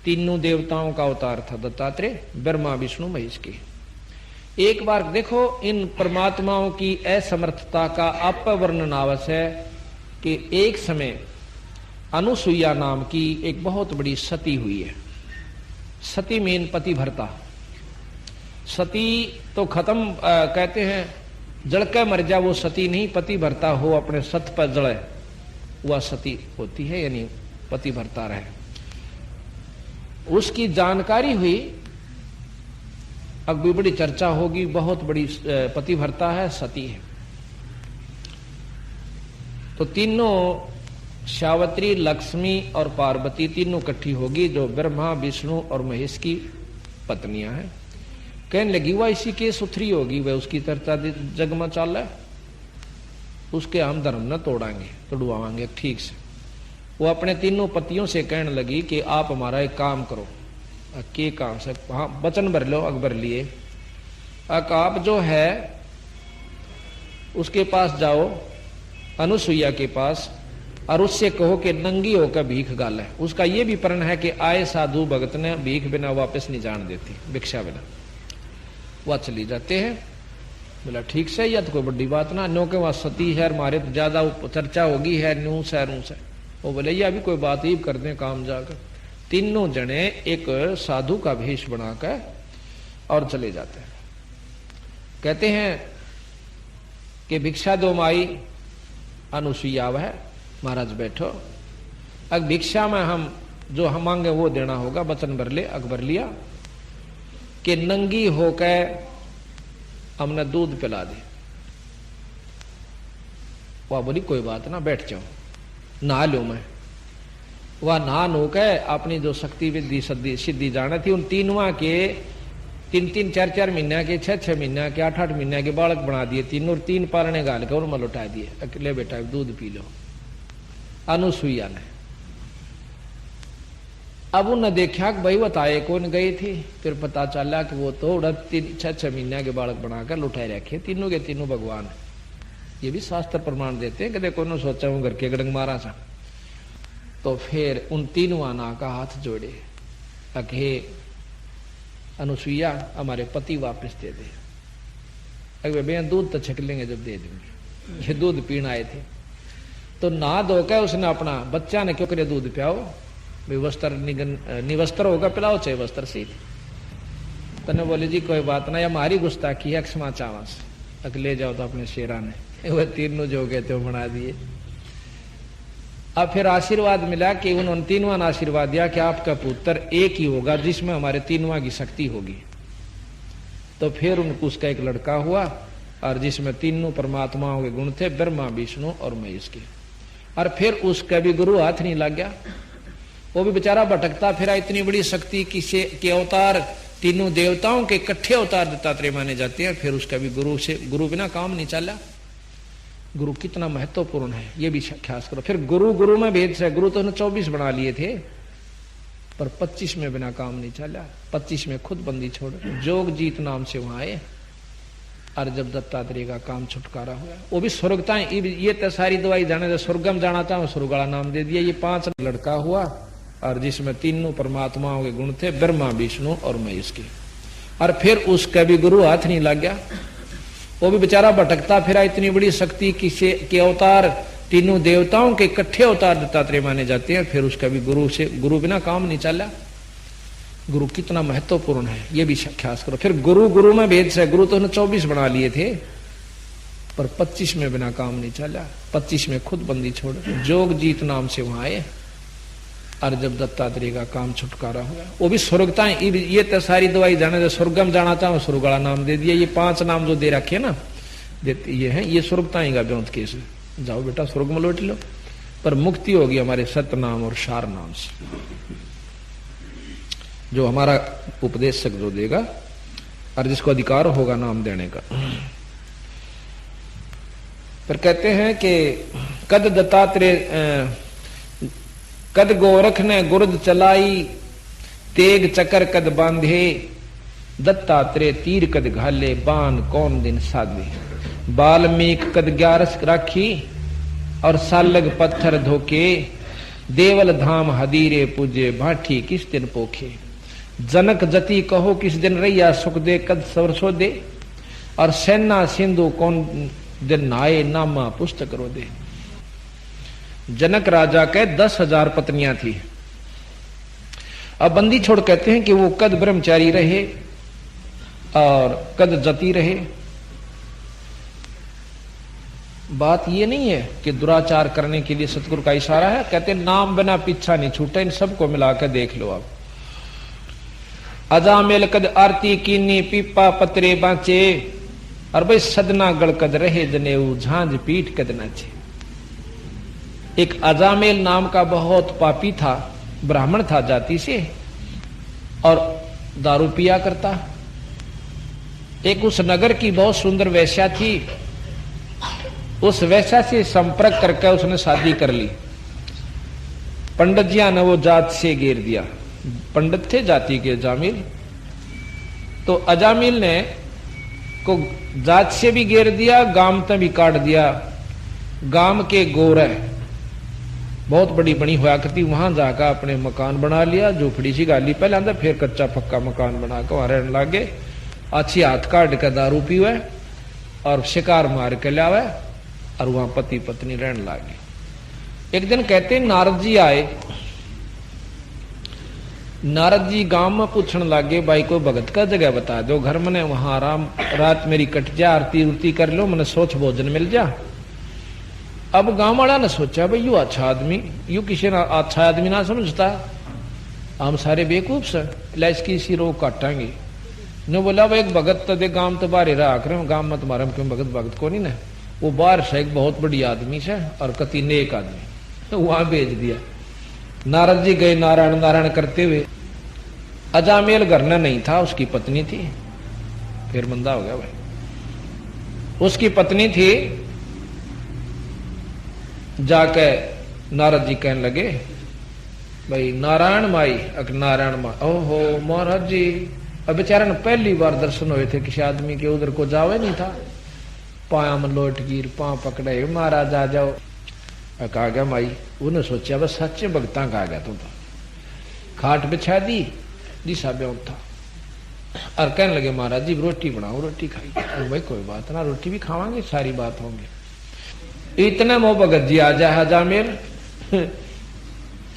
तीनों देवताओं का अवतार था दत्तात्रेय, ब्रह्मा विष्णु महेश के। एक बार देखो इन परमात्माओं की असमर्थता का अपवर्णन आवश्यक है कि एक समय अनुसुईया नाम की एक बहुत बड़ी सती हुई है। सती मीन पतिव्रता। सती तो खत्म कहते हैं जल के मर जा वो सती नहीं, पतिव्रता हो अपने सत पर जड़े वह सती होती है, यानी पतिव्रता रहे। उसकी जानकारी हुई, अब भी बड़ी चर्चा होगी, बहुत बड़ी पतिव्रता है, सती है। तो तीनों सावित्री, लक्ष्मी और पार्वती तीनों इकट्ठी होगी, जो ब्रह्मा विष्णु और महेश की पत्नियां हैं। कहने लगी वह इसी के सुथरी होगी, वह उसकी चर्चा जग में चाल है, उसके हम धर्म न तोड़वाएंगे ठीक से। वो अपने तीनों पतियों से कहने लगी कि आप हमारा एक काम करो। के काम से? हाँ, वचन भर लो अकबर लिए। आप जो है उसके पास जाओ, अनुसुईया के पास, और उससे कहो कि नंगी होकर भीख गाले। उसका ये भी प्रण है कि आए साधु भगत ने भीख बिना वापस नहीं जान देती, भिक्षा बिना। वह चली जाते हैं। बोला ठीक से, या तो कोई बड़ी बात ना, नो के वहां सती है, हमारे तो ज्यादा चर्चा होगी है, नूस है रूस है। वो बोले ये अभी कोई बात ही कर दे काम जाकर। तीनों जने एक साधु का भेष बनाकर और चले जाते हैं। कहते हैं कि भिक्षा दो माई। अनुसुईया है, महाराज बैठो, अब भिक्षा में हम जो हम मांगे वो देना होगा, वचन भर ले। अकबर लिया कि नंगी होकर हमने दूध पिला दे। वह बोली कोई बात ना, बैठ जाओ, नहा लो। मैं वह नहा नो के अपनी जो शक्ति विद्धि सिद्धि जाने थी, उन तीनों के 3-3, 4-4 महीना के, 6-6 महीना के, 8-8 महीना के बालक बना दिए तीनों, और 3 पारने गाल के उनमें लौटा दिए। अकेले बेटा दूध पी लो। अनुसुईया ने अब उन्हें देखा कि भाई बताए कौन गए थे। फिर पता चला कि वो तो 6-6 महीना के बालक बनाकर लुटाए रखे तीनों के तीनों भगवान। ये भी शास्त्र प्रमाण देते हैं कि देखो न सोचा हूं घर के गड़ंग मारा सा। तो फिर उन तीनों आना का हाथ जोड़े, अके अनुसुईया हमारे पति वापस दे दे। अगर भैया दूध तो छक लेंगे जब दे देंगे। ये दूध पीने आए थे। तो नहा धोकर उसने अपना बच्चा ने क्यों करे दूध पियाओ, भाई वस्त्र निवस्त्र होगा पिलाओ, चाहे वस्त्र सीध। तने बोले जी कोई बात ना, या हमारी गुस्ताखी है, क्षमा चावस अक ले जाओ। तो अपने शेरा ने वह तीनों जो गए थे वो बना दिए। अब फिर आशीर्वाद मिला कि उन तीनों ने आशीर्वाद दिया कि आपका पुत्र एक ही होगा जिसमें हमारे तीनों की शक्ति होगी। तो फिर उनको उसका एक लड़का हुआ, और जिसमें तीनों परमात्माओं के गुण थे, ब्रह्मा विष्णु और महेश के। और फिर उसका भी गुरु हाथ नहीं लग गया, वो भी बेचारा भटकता फिरा। इतनी बड़ी शक्ति किसे के अवतार तीनों देवताओं के इकट्ठे अवतार दत्तात्रेय माने जाते हैं। फिर उसका भी गुरु बिना काम नहीं चला। गुरु कितना महत्वपूर्ण है ये भी ख्यास करो। फिर गुरु में भेद से गुरु तो 24 बना लिए थे, पर 25 में बिना काम नहीं चला। 25 में खुद बंदी छोड़ जोग जीत नाम से वहां आए। और जब दत्तात्रेय का काम छुटकारा हुआ, वो भी स्वर्गताएं, ये तो सारी दवाई जाने तो स्वर्गम जाना था, स्वर्गला नाम दे दिया। ये 5 लड़का हुआ और जिसमें तीनों परमात्माओं के गुण थे, ब्रह्मा विष्णु और महेश के। और फिर उसका भी गुरु हाथ नहीं लग गया, वो भी बेचारा भटकता फिरा। इतनी बड़ी शक्ति के अवतार तीनों देवताओं के इकट्ठे अवतार दत्तात्रेय माने जाते हैं। फिर उसका भी गुरु बिना काम नहीं चला। गुरु कितना महत्वपूर्ण है ये भी ख्यास करो। फिर गुरु में भेद से गुरु तो 24 बना लिए थे, पर 25 में बिना काम नहीं चला। 25 में खुद बंदी छोड़ जोग जीत नाम से वहां आए। और जब दत्तात्रेय का काम छुटकारा हुआ, वो भी स्वर्गताएं, ये तो सारी दवाई जाने तो स्वर्गम जाना था, स्वर्गला नाम दे दिया। ये 5 नाम जो दे रखे ना, देते ये है, ये स्वर्गताएं का ब्योंत केस है। जाओ बेटा स्वर्ग में लौट लो। पर मुक्ति होगी हमारे सत्य नाम और सार नाम से, जो हमारा उपदेशक जो देगा और जिसको अधिकार होगा नाम देने का। फिर कहते हैं कि कद दत्तात्रेय कद गोरख ने गुर्द चलाई, तेग चकर कद बांधे, दत्तात्रेय तीर कद घाले, बाण कौन दिन साधे। बाल्मीक कद 11 राखी और सालग पत्थर धोके, देवल धाम हदीरे पूजे, भाठी किस दिन पोखे। जनक जति कहो किस दिन रैया, सुख दे कद सरसो दे, और सेना सिंधु कौन दिन नहाए, नामा पुस्तक रो दे। जनक राजा के 10,000 पत्नियां थी। अब बंदी छोड़ कहते हैं कि वो कद ब्रह्मचारी रहे और कद जति रहे। बात ये नहीं है कि दुराचार करने के लिए सतगुरु का इशारा है। कहते नाम बिना पीछा नहीं छूटा। इन सबको मिलाकर देख लो आप। अजामेल कद आरती कीनी, पीपा पतरे बांचे, और भाई सदना गढ़ कद रहे जनेऊ, झांझ पीठ कद नाचे। एक अजामेल नाम का बहुत पापी था, ब्राह्मण था जाति से, और दारू पिया करता। एक उस नगर की बहुत सुंदर वैश्या थी, उस वैश्या से संपर्क करके उसने शादी कर ली। पंडित जी ने वो जात से घेर दिया। पंडित थे जाति के अजामिल, तो अजामिल ने को जात से भी घेर दिया, गांव तक भी काट दिया। गांव के गोरे बहुत बड़ी बनी हुआ करती, वहां जाकर अपने मकान बना लिया, झोपड़ी सी गाली पहले अंदर, फिर कच्चा पक्का मकान बनाकर वहां रहने लगे। अच्छी हाथ काट के दारू पीवे और शिकार मार के लावे, और वहां पति पत्नी रहने लगे। एक दिन कहते नारद जी आए। नारद जी गांव में पूछने लगे, भाई कोई भगत का जगह बता दो, घर में वहां आराम रात मेरी कट जा, आरती उरती कर लो, मैंने सोच भोजन मिल जा। अब गांव वाला ने सोचा भाई यू अच्छा आदमी, यू किसी अच्छा आदमी ना समझता, हम सारे बेवकूफ से इसकी इसी रोग काटांगे। ने बोला भाई एक भगत तो दे, गांव तो बाहर रहा कर, गांव में तुम्हारा क्यों भगत को नहीं ना। वो बाहर से एक बहुत बड़ी आदमी से और कति नेक आदमी, तो वहां भेज दिया। नारद जी गए नारायण नारायण करते हुए। अजामेल घर में नहीं था, उसकी पत्नी थी। फिर मंदा हो गया भाई। उसकी पत्नी थी। जाके नारद जी कहने लगे, भाई नारायण माई, नारायण माई, ओहो महाराज जी, अब बेचारा ने पहली बार दर्शन हुए थे किसी आदमी के, उधर को जावे नहीं था। पाया में लोट गिर, पांव पकड़े, महाराज आ जाओ। कहा गया माई, उन्हें सोचा बस सच्चे भगता कहा गया तुम तो। खाट बिछा दी, दिशा ब्यों था, और कहने लगे महाराज जी रोटी बनाओ, रोटी खाई। भाई कोई बात ना, रोटी भी खावांगे, सारी बात होंगी। इतने मोह भगत जी आ जाए हजामेर।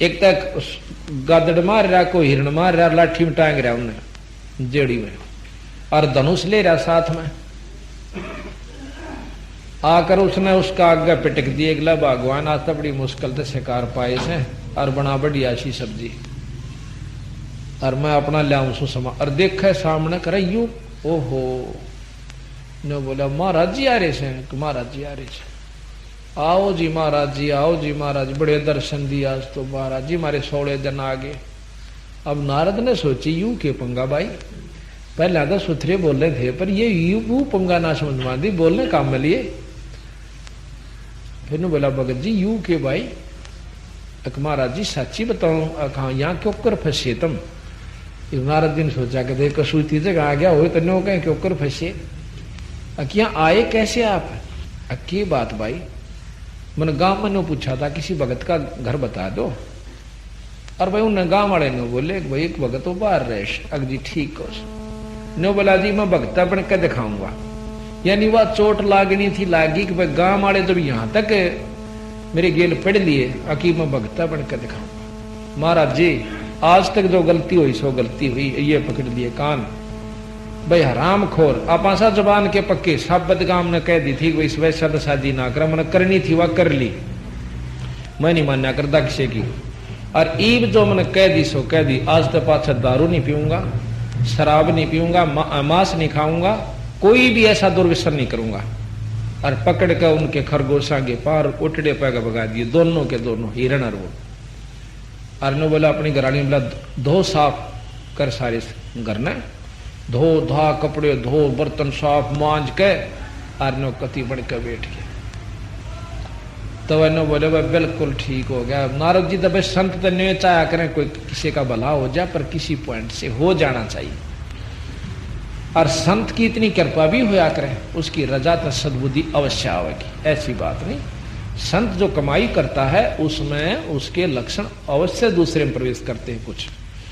एक तक गादड़ मार रहा, कोई हिरण मार रहा, लाठी में टांग रहा उन्हें जेड़ी में, और धनुष ले रहा साथ में। आकर उसने उसका आगे पिटक दिया, अगला भगवान आज तो बड़ी मुश्किल से शिकार पाए से, और बना बढ़िया सी सब्जी, और मैं अपना लाऊं सु समा, और देखे सामने कर यू, ओहो। ने बोला महाराज जी आ रहे से, महाराज जी आ रहे से, आओ जी महाराज जी, आओ जी महाराज, बड़े दर्शन दिया आज तो महाराज जी, मारे 16 दिन आ गए। अब नारद ने सोची यूं के पंगा भाई, पहले तो सुथरे बोल रहे थे, पर ये यू पंगा ना समझ मान दी, बोलने काम में लिए। फिर बोला भगत जी यू के भाई, महाराज जी सच्ची बताऊं, कहा यहाँ क्यों कर फंसे तुम? महाराज जी ने सोचा कि देखो सूती जगह आ गया हो तो नो कहें क्यों कर फंसे, यहाँ आए कैसे आप? की बात भाई, मैंने गांव में ने पूछा था किसी भगत का घर बता दो, और भाई उन्हें गांव वाले ने बोले भाई एक भगत वो बाहर रहे। अग जी ठीक हो नो, बोला जी मैं भगता बन के दिखाऊंगा। यानी वह चोट लागनी थी लागी कि भाई गांव वाले जब यहां तक मेरे गेल पढ़ लिए, अकी मैं भगता बन के दिखाऊंगा। महाराज जी आज तक जो गलती हुई सो गलती हुई, ये पकड़ लिए कान भाई हराम खोर। आप आशा जबान के पक्के सब बदगाम ने कह दी थी कि इस वैसा तो शादी ना कर, मैंने करनी थी वह कर ली, मैं नहीं मानना करता किसी की। और ईब जो मैंने कह दी सो कह दी, आज तो पाछा दारू नहीं पीऊंगा, शराब नहीं पीऊंगा, मांस नहीं खाऊंगा, कोई भी ऐसा दुर्व्यसन नहीं करूंगा। और पकड़ कर उनके खरगोशा के पार उठड़े पैगा भगा दिए, दोनों के दोनों, हिरण और वो। और ने बोला अपनी घरानी बोला धो साफ कर सारे घर ने, धो धा कपड़े धो बर्तन साफ मांझ के, और नो कति बन के बैठ गया। तो नो बोले भाई बिल्कुल ठीक हो गया। नारद जी तो भाई संत तो नहीं चाहा करें कोई किसी का भला हो जाए, पर किसी पॉइंट से हो जाना चाहिए। और संत की इतनी कृपा भी होया करे, उसकी रजा तो सद्बुद्धि अवश्य आवेगी, ऐसी बात नहीं। संत जो कमाई करता है उसमें उसके लक्षण अवश्य दूसरे में प्रवेश करते हैं। कुछ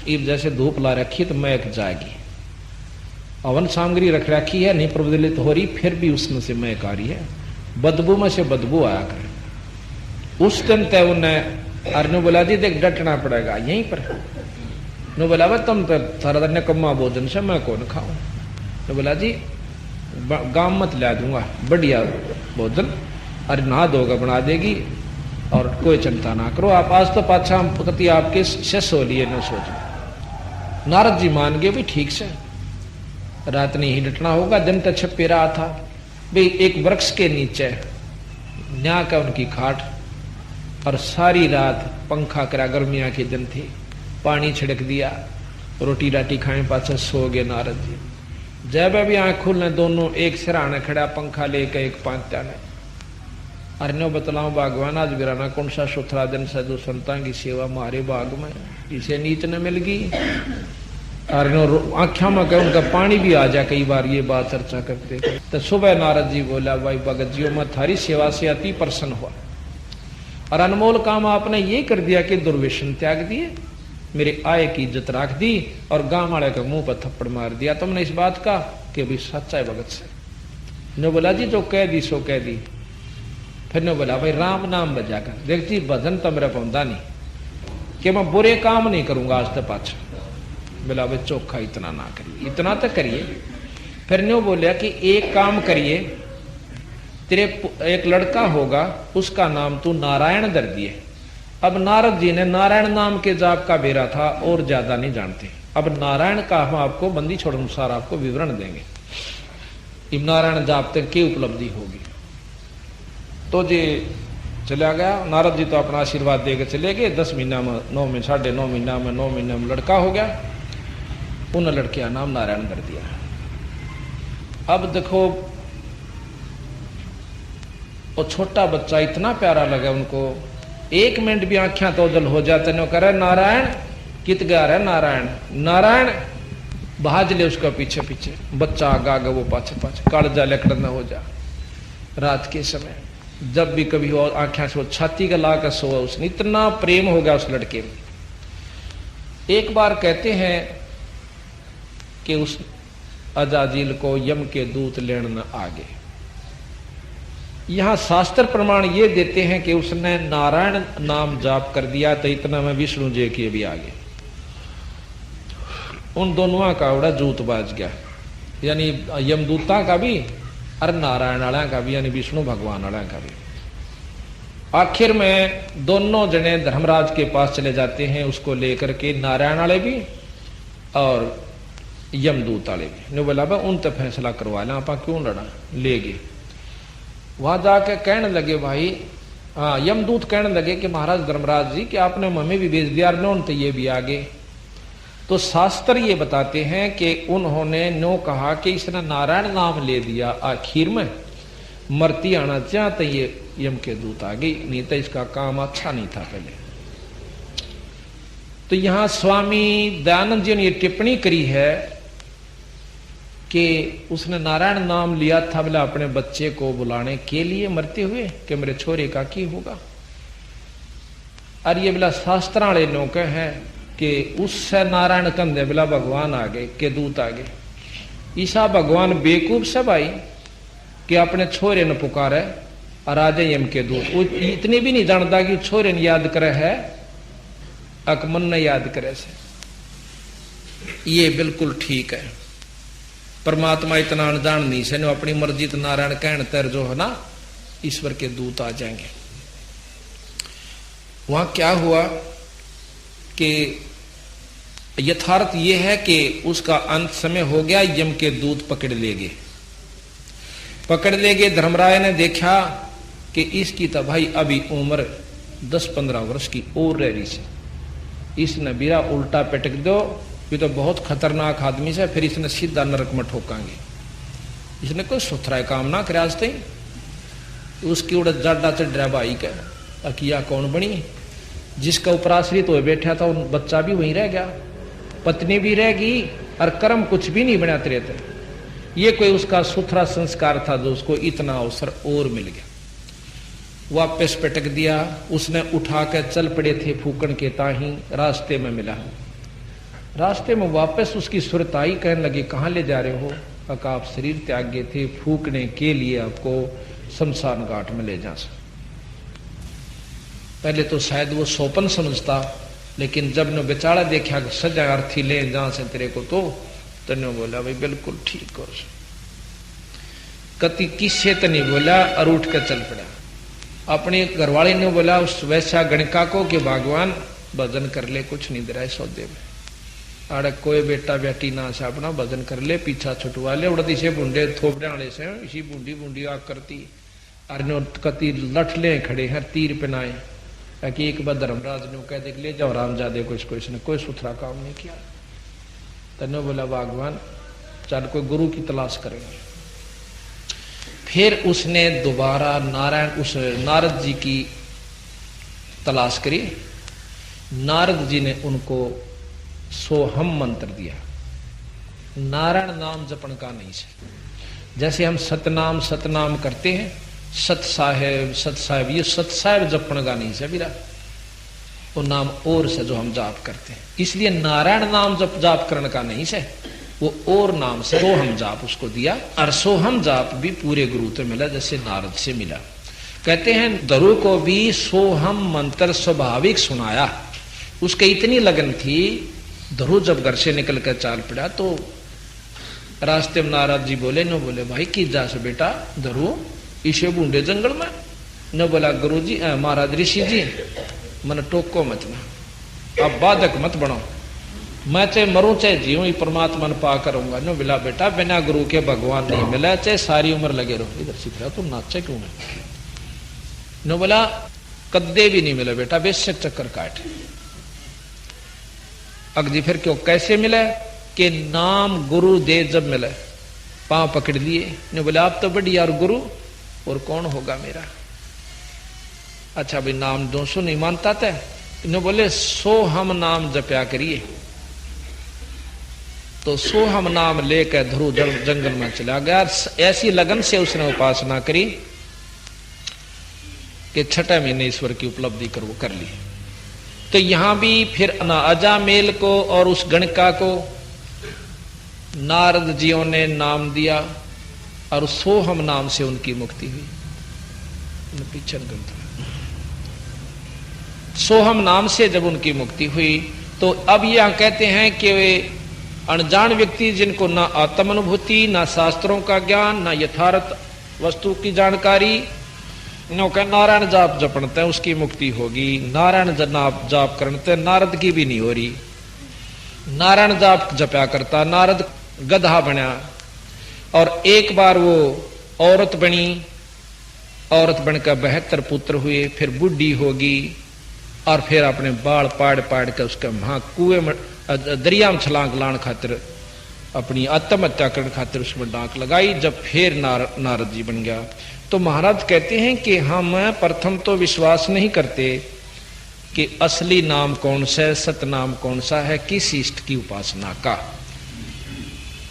ईब जैसे धूप ला रखी तो महक जाएगी, अवन सामग्री रख रखी है नहीं प्रज्वलित हो रही, फिर भी उसमें से महक आ रही है, बदबू में से बदबू आया करे। उस दिन तय उन्हें अरनु बोला जी देख डटना पड़ेगा यहीं पर। नो बोला भाई तुम तो सारा निकम्मा भोजन से मैं कौन खाऊं। तो बोला जी गांव मत ला दूंगा, बढ़िया भोजन अरे नहा धोगा बना देगी, और कोई चिंता ना करो आप। आज तो पाछा हम पति आपके शिष्य हो लिए न सोच। नारद जी मान गए भी ठीक से, रात नहीं ही डटना होगा। दिन तो छपे रहा था भाई, एक वृक्ष के नीचे न्या का उनकी खाट, और सारी रात पंखा करा, गर्मियां के दिन थी, पानी छिड़क दिया, रोटी राटी खाए, पाछा सो गए नारद जी। जब भी आंख खुलने दोनों एक सिराने खड़ा, पंखा लेके एक पांत्या ने। अरण्यो बतलाऊं भगवान आज बिराना कौन सा सुथरा दिन साधु संता की सेवा मारे बाग में इसे नीच न मिल गई। आख्या में कह उनका पानी भी आ जा, कई बार ये बात चर्चा करते। तो सुबह नारद जी बोला भाई भगत जी मैं थारी सेवा से अति प्रसन्न हुआ, और अनमोल काम आपने ये कर दिया कि दुर्व्यसन त्याग दिए, मेरे आय की इज्जत रख दी, और गांव वाले के मुंह पर थप्पड़ मार दिया तुमने इस बात का कि भाई सच्चा है भगत से। ने बोला जी जो कह दी सो कह दी। फिर ने बोला भाई राम नाम बजा कर देख जी, भजन तो मेरा पौधा नहीं कि मैं बुरे काम नहीं करूंगा आज तक पाछा। बोला भाई चोखा इतना ना करिए, इतना तो करिए। फिर ने बोलिया कि एक काम करिए, तेरे एक लड़का होगा उसका नाम तू नारायण धर दिए। अब नारद जी ने नारायण नाम के जाप का बेरा था और ज्यादा नहीं जानते, अब नारायण का हम आपको बंदी छोड़ अनुसार आपको विवरण देंगे, इब नारायण जाप तक की उपलब्धि होगी। तो जी चला गया नारद जी, तो अपना आशीर्वाद देकर चले गए। 10 महीना में 9 में 9.5 महीना में 9 महीने में लड़का हो गया, उन लड़के का नाम नारायण धर दिया। अब देखो वो छोटा बच्चा इतना प्यारा लगा उनको, 1 मिनट भी आंखें तो जल हो जाते न करे नारायण कित गा रहा नारायण नारायण, भाज ले उसका पीछे पीछे, बच्चा आगा आगा वो पाछे पाछे, कालजा लकड़ न हो जा। रात के समय जब भी कभी हो आंखें सो, छाती का ला कर सो, उसने इतना प्रेम हो गया उस लड़के में। एक बार कहते हैं कि उस अजाजिल को यम के दूत लेने न आगे। यहां शास्त्र प्रमाण ये देते हैं कि उसने नारायण नाम जाप कर दिया, तो इतना में विष्णु जी के भी आगे। उन दोनों का बड़ा जूत बाज गया, यानी यमदूता का भी और नारायण वाला का भी, यानी विष्णु भगवान वाला का भी। आखिर में दोनों जने धर्मराज के पास चले जाते हैं, उसको लेकर के, नारायण वाले भी और यमदूत वाले भी। ने बोला उन तो फैसला करवा लें, आप क्यों लड़ा, ले गए। वहां जाके कहने लगे भाई, हाँ यमदूत कहने लगे कि महाराज धर्मराज जी कि आपने हमें भी भेज दिया, तो ये भी आगे। तो शास्त्र ये बताते हैं कि उन्होंने नो कहा कि इसने नारायण नाम ले दिया आखिर में, मरती आना चाहते ये यम के दूत आ गई, नहीं तो इसका काम अच्छा नहीं था पहले। तो यहां स्वामी दयानंद जी ने ये टिप्पणी करी है कि उसने नारायण नाम लिया था बोला अपने बच्चे को बुलाने के लिए मरते हुए कि मेरे छोरे का की होगा। और ये बोला शास्त्र वाले लोग हैं कि उससे नारायण कंधे बोला भगवान आ गए के दूत आ गए। ईसा भगवान बेकूफ से भाई कि अपने छोरे ने पुकारे और आ जाए यम के दूत, वो इतनी भी नहीं जानता कि छोरे ने याद करे है अकमन ने याद करे से। ये बिल्कुल ठीक है, परमात्मा इतना अनजान नहीं से, अपनी मर्जी तो नारायण कहन तर जो है ना ईश्वर के दूत आ जाएंगे। वहां क्या हुआ कि यथार्थ यह है कि उसका अंत समय हो गया, यम के दूत पकड़ ले गए। धर्मराय ने देखा कि इसकी तो भाई अभी उम्र 10-15 वर्ष की और रह रही से, इसने बीरा उल्टा पटक दो, ये तो बहुत खतरनाक आदमी से, फिर इसने सीधा नरक में ठोकांगे। इसने कोई सुथरा काम ना करे आज तक, उसकी उड़ जाडा चढ़ा भाई का अकिया कौन बनी, जिसका उपराश्रित हो बैठा था उन बच्चा भी वहीं रह गया, पत्नी भी रह गई और कर्म कुछ भी नहीं बनाते रहते। ये कोई उसका सुथरा संस्कार था जो उसको इतना अवसर और मिल गया। वापस पटक दिया, उसने उठा कर चल पड़े थे फूकन के ताही, रास्ते में मिला। रास्ते में वापस उसकी सुरत आई, कहने लगी कहाँ ले जा रहे हो? अका आप शरीर त्याग गए थे, फूकने के लिए आपको शमशान घाट में ले जा सकते। पहले तो शायद वो सोपन समझता, लेकिन जब ने बेचारा देखा कि सजा अर्थी ले जहां से तेरे को, तो तने बोला भाई बिल्कुल ठीक कर, कति किससे तो नहीं बोला और उठ कर चल पड़ा। अपने घरवाले ने बोला उस वैसा गणिका को कि भगवान भजन कर ले, कुछ नहीं दे रहा है सौदे में, आड़े कोई बेटा बेटी ना से अपना भजन कर ले, पीछा छुटवा ले, उड़ती से बूंदे थोपड़े वाले से इसी बूंदी बूंदी आग करती, अरे कति लठले खड़े हैं तीर पहनाए, ताकि एक बार धर्मराज ने कह दे ले जाओ रामजादे को, इसने कोई सुथरा काम नहीं किया। तने बोला भगवान चल कोई गुरु की तलाश करेंगे। फिर उसने दोबारा नारद जी की तलाश करी। नारद जी ने उनको सोहम मंत्र दिया, नारायण नाम जपन का नहीं से। जैसे हम सतनाम करते हैं, सत साहेब ये सत साहेब जपन का नहीं से बिरा, वो नाम और से जो हम जाप करते हैं, इसलिए नारायण नाम जाप करने का नहीं से, वो और नाम से सोहम जाप उसको दिया। और सोहम जाप भी पूरे गुरु से मिला जैसे नारद से मिला। कहते हैं दरु को भी सोहम मंत्र स्वाभाविक सुनाया, उसके इतनी लगन थी। दरु जब घर से निकल कर चाल पड़ा तो रास्ते में नारद जी बोले भाई की जा से बेटा दरु इसे बूंदे जंगल में, न बोला गुरु जी महाराज ऋषि जी मन टोको मत ना, अब बाधक मत बनो, मैं चाहे मरूं चाहे जीऊं ही परमात्मा ने पा करूंगा। न बोला बेटा बिना गुरु के भगवान नहीं मिला, चाहे सारी उम्र लगे रहो। इधर सीख रहा तुम नाचे क्यों है? न बोला कद्दे भी नहीं मिला बेटा, बेशक चक्कर काट। अगजी फिर क्यों कैसे मिला कि नाम गुरु दे जब मिला, पांव पकड़ लिए। ने बोला आप तो बढ़िया और गुरु और कौन होगा मेरा? अच्छा भाई नाम 200 नहीं मानता था, ने बोले सो हम नाम जपया करिए। तो सो हम नाम लेकर ध्रुव जंगल में चला गया। ऐसी लगन से उसने उपासना करी कि 6 महीने ईश्वर की उपलब्धि कर ली। तो यहां भी फिर अजामेल को और उस गणिका को नारद जियों ने नाम दिया और सोहम नाम से उनकी मुक्ति हुई। पीछे सोहम नाम से जब उनकी मुक्ति हुई तो अब यहां कहते हैं कि वे अनजान व्यक्ति जिनको ना आत्म अनुभूति, ना शास्त्रों का ज्ञान, ना यथार्थ वस्तु की जानकारी, नो का नारायण जाप जपनते उसकी मुक्ति होगी। नारायण जाप करते नारद की भी नहीं हो रही। नारायण जाप जपया करता, नारद गधा बना और एक बार वो औरत बनी, औरत बनकर 72 पुत्र हुए, फिर बुढ़ी होगी और फिर अपने बाल पाड़ पाड़ के उसके वहां कुएं में दरिया में छलांग लाने खातिर अपनी आत्महत्या करने खातिर उसमें डांक लगाई। जब फिर नारद जी बन गया तो महाराज कहते हैं कि हम प्रथम तो विश्वास नहीं करते कि असली नाम कौन सा है, सत नाम कौन सा है, किस इष्ट की उपासना का।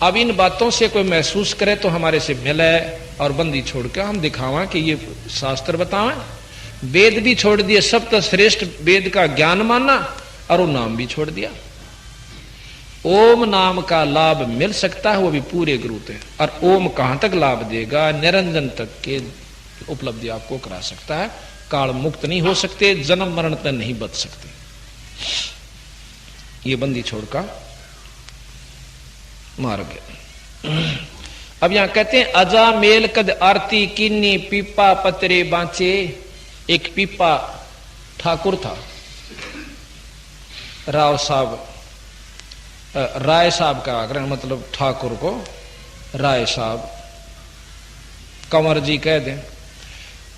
अब इन बातों से कोई महसूस करे तो हमारे से मिले और बंदी छोड़ के हम दिखावा कि ये शास्त्र बतावें। वेद भी छोड़ दिए, सब तो श्रेष्ठ वेद का ज्ञान माना और वो नाम भी छोड़ दिया। ओम नाम का लाभ मिल सकता है, वो भी पूरे गुरु थे। और ओम कहां तक लाभ देगा? निरंजन तक के उपलब्धि आपको करा सकता है। काल मुक्त नहीं हो सकते, जन्म मरण तक नहीं बच सकते। ये बंदी छोड़कर मार गए। अब यहां कहते हैं अजा मेल कद आरती किन्नी पीपा पतरे बांचे। एक पीपा ठाकुर था, राव साहब, राय साहब का आग्रह, मतलब ठाकुर को राय साहब, कंवर जी कह दें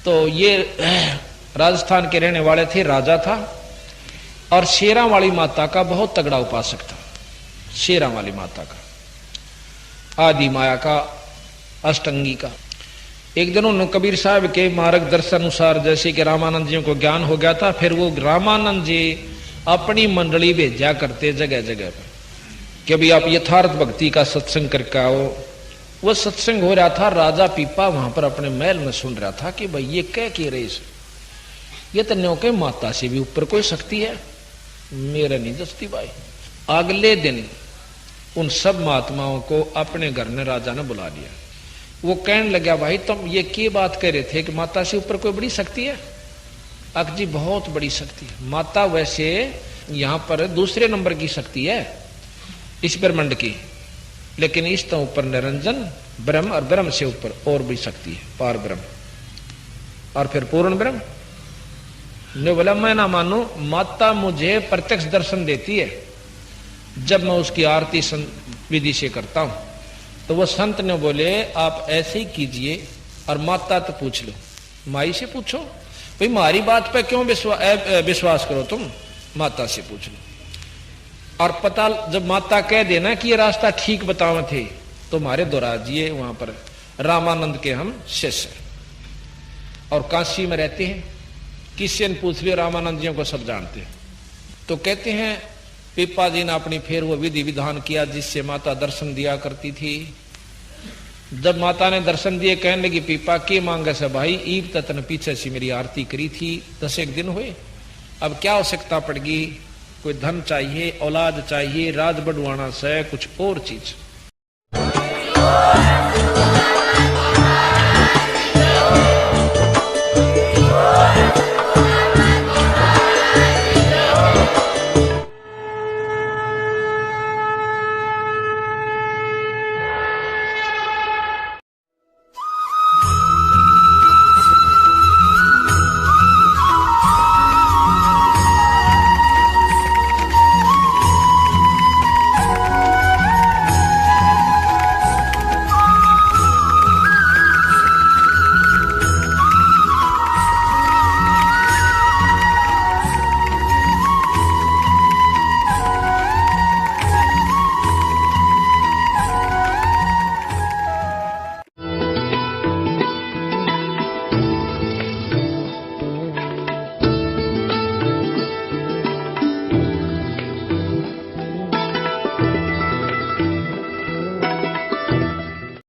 तो ये राजस्थान के रहने वाले थे, राजा था और शेरा वाली माता का बहुत तगड़ा उपासक था। शेरा वाली माता का, आदि माया का, अष्टंगी का। एक दिन उन्होंने कबीर साहब के मार्गदर्शन अनुसार जैसे कि रामानंद जी को ज्ञान हो गया था, फिर वो रामानंद जी अपनी मंडली भेजा करते जगह जगह पर कि भाई आप यथार्थ भक्ति का सत्संग करके आओ। वो सत्संग हो रहा था, राजा पीपा वहां पर अपने महल में सुन रहा था कि भाई ये कह रहे ये तो न्यों के माता से भी ऊपर कोई शक्ति है, मेरा नहीं दस्ती भाई। अगले दिन उन सब महात्माओं को अपने घर में राजा ने बुला लिया। वो कहने लगा भाई तुम ये की बात कह रहे थे कि माता से ऊपर कोई बड़ी शक्ति है? अक जी बहुत बड़ी शक्ति है। माता वैसे यहां पर दूसरे नंबर की शक्ति है इस ब्रह्मांड की, लेकिन इस तो ऊपर निरंजन ब्रह्म और ब्रह्म से ऊपर और भी शक्ति है, पार ब्रह्म और फिर पूर्ण ब्रह्म। ने बोला मैं ना मानू, माता मुझे प्रत्यक्ष दर्शन देती है जब मैं उसकी आरती विधि से करता हूं। तो वो संत ने बोले आप ऐसे ही कीजिए और माता तो पूछ लो, माई से पूछो भाई हमारी बात पे क्यों विश्वास करो, तुम माता से पूछ लो। और पता जब माता कह देना कि ये रास्ता ठीक बतावे थे तो हमारे दोराजिए वहां पर रामानंद के हम शिष्य और काशी में रहते हैं, किसी ने पूछ लिया रामानंद जी को सब जानते हैं। तो कहते हैं पीपा जी ने अपनी फिर वो विधि विधान किया जिससे माता दर्शन दिया करती थी। जब माता ने दर्शन दिए कहने लगी पीपा के मांगे से भाई ईब ततन पीछे से मेरी आरती करी थी, 10 एक दिन हुए, अब क्या आवश्यकता पड़गी? कोई धन चाहिए, औलाद चाहिए, राज बढ़वाना से कुछ और चीज।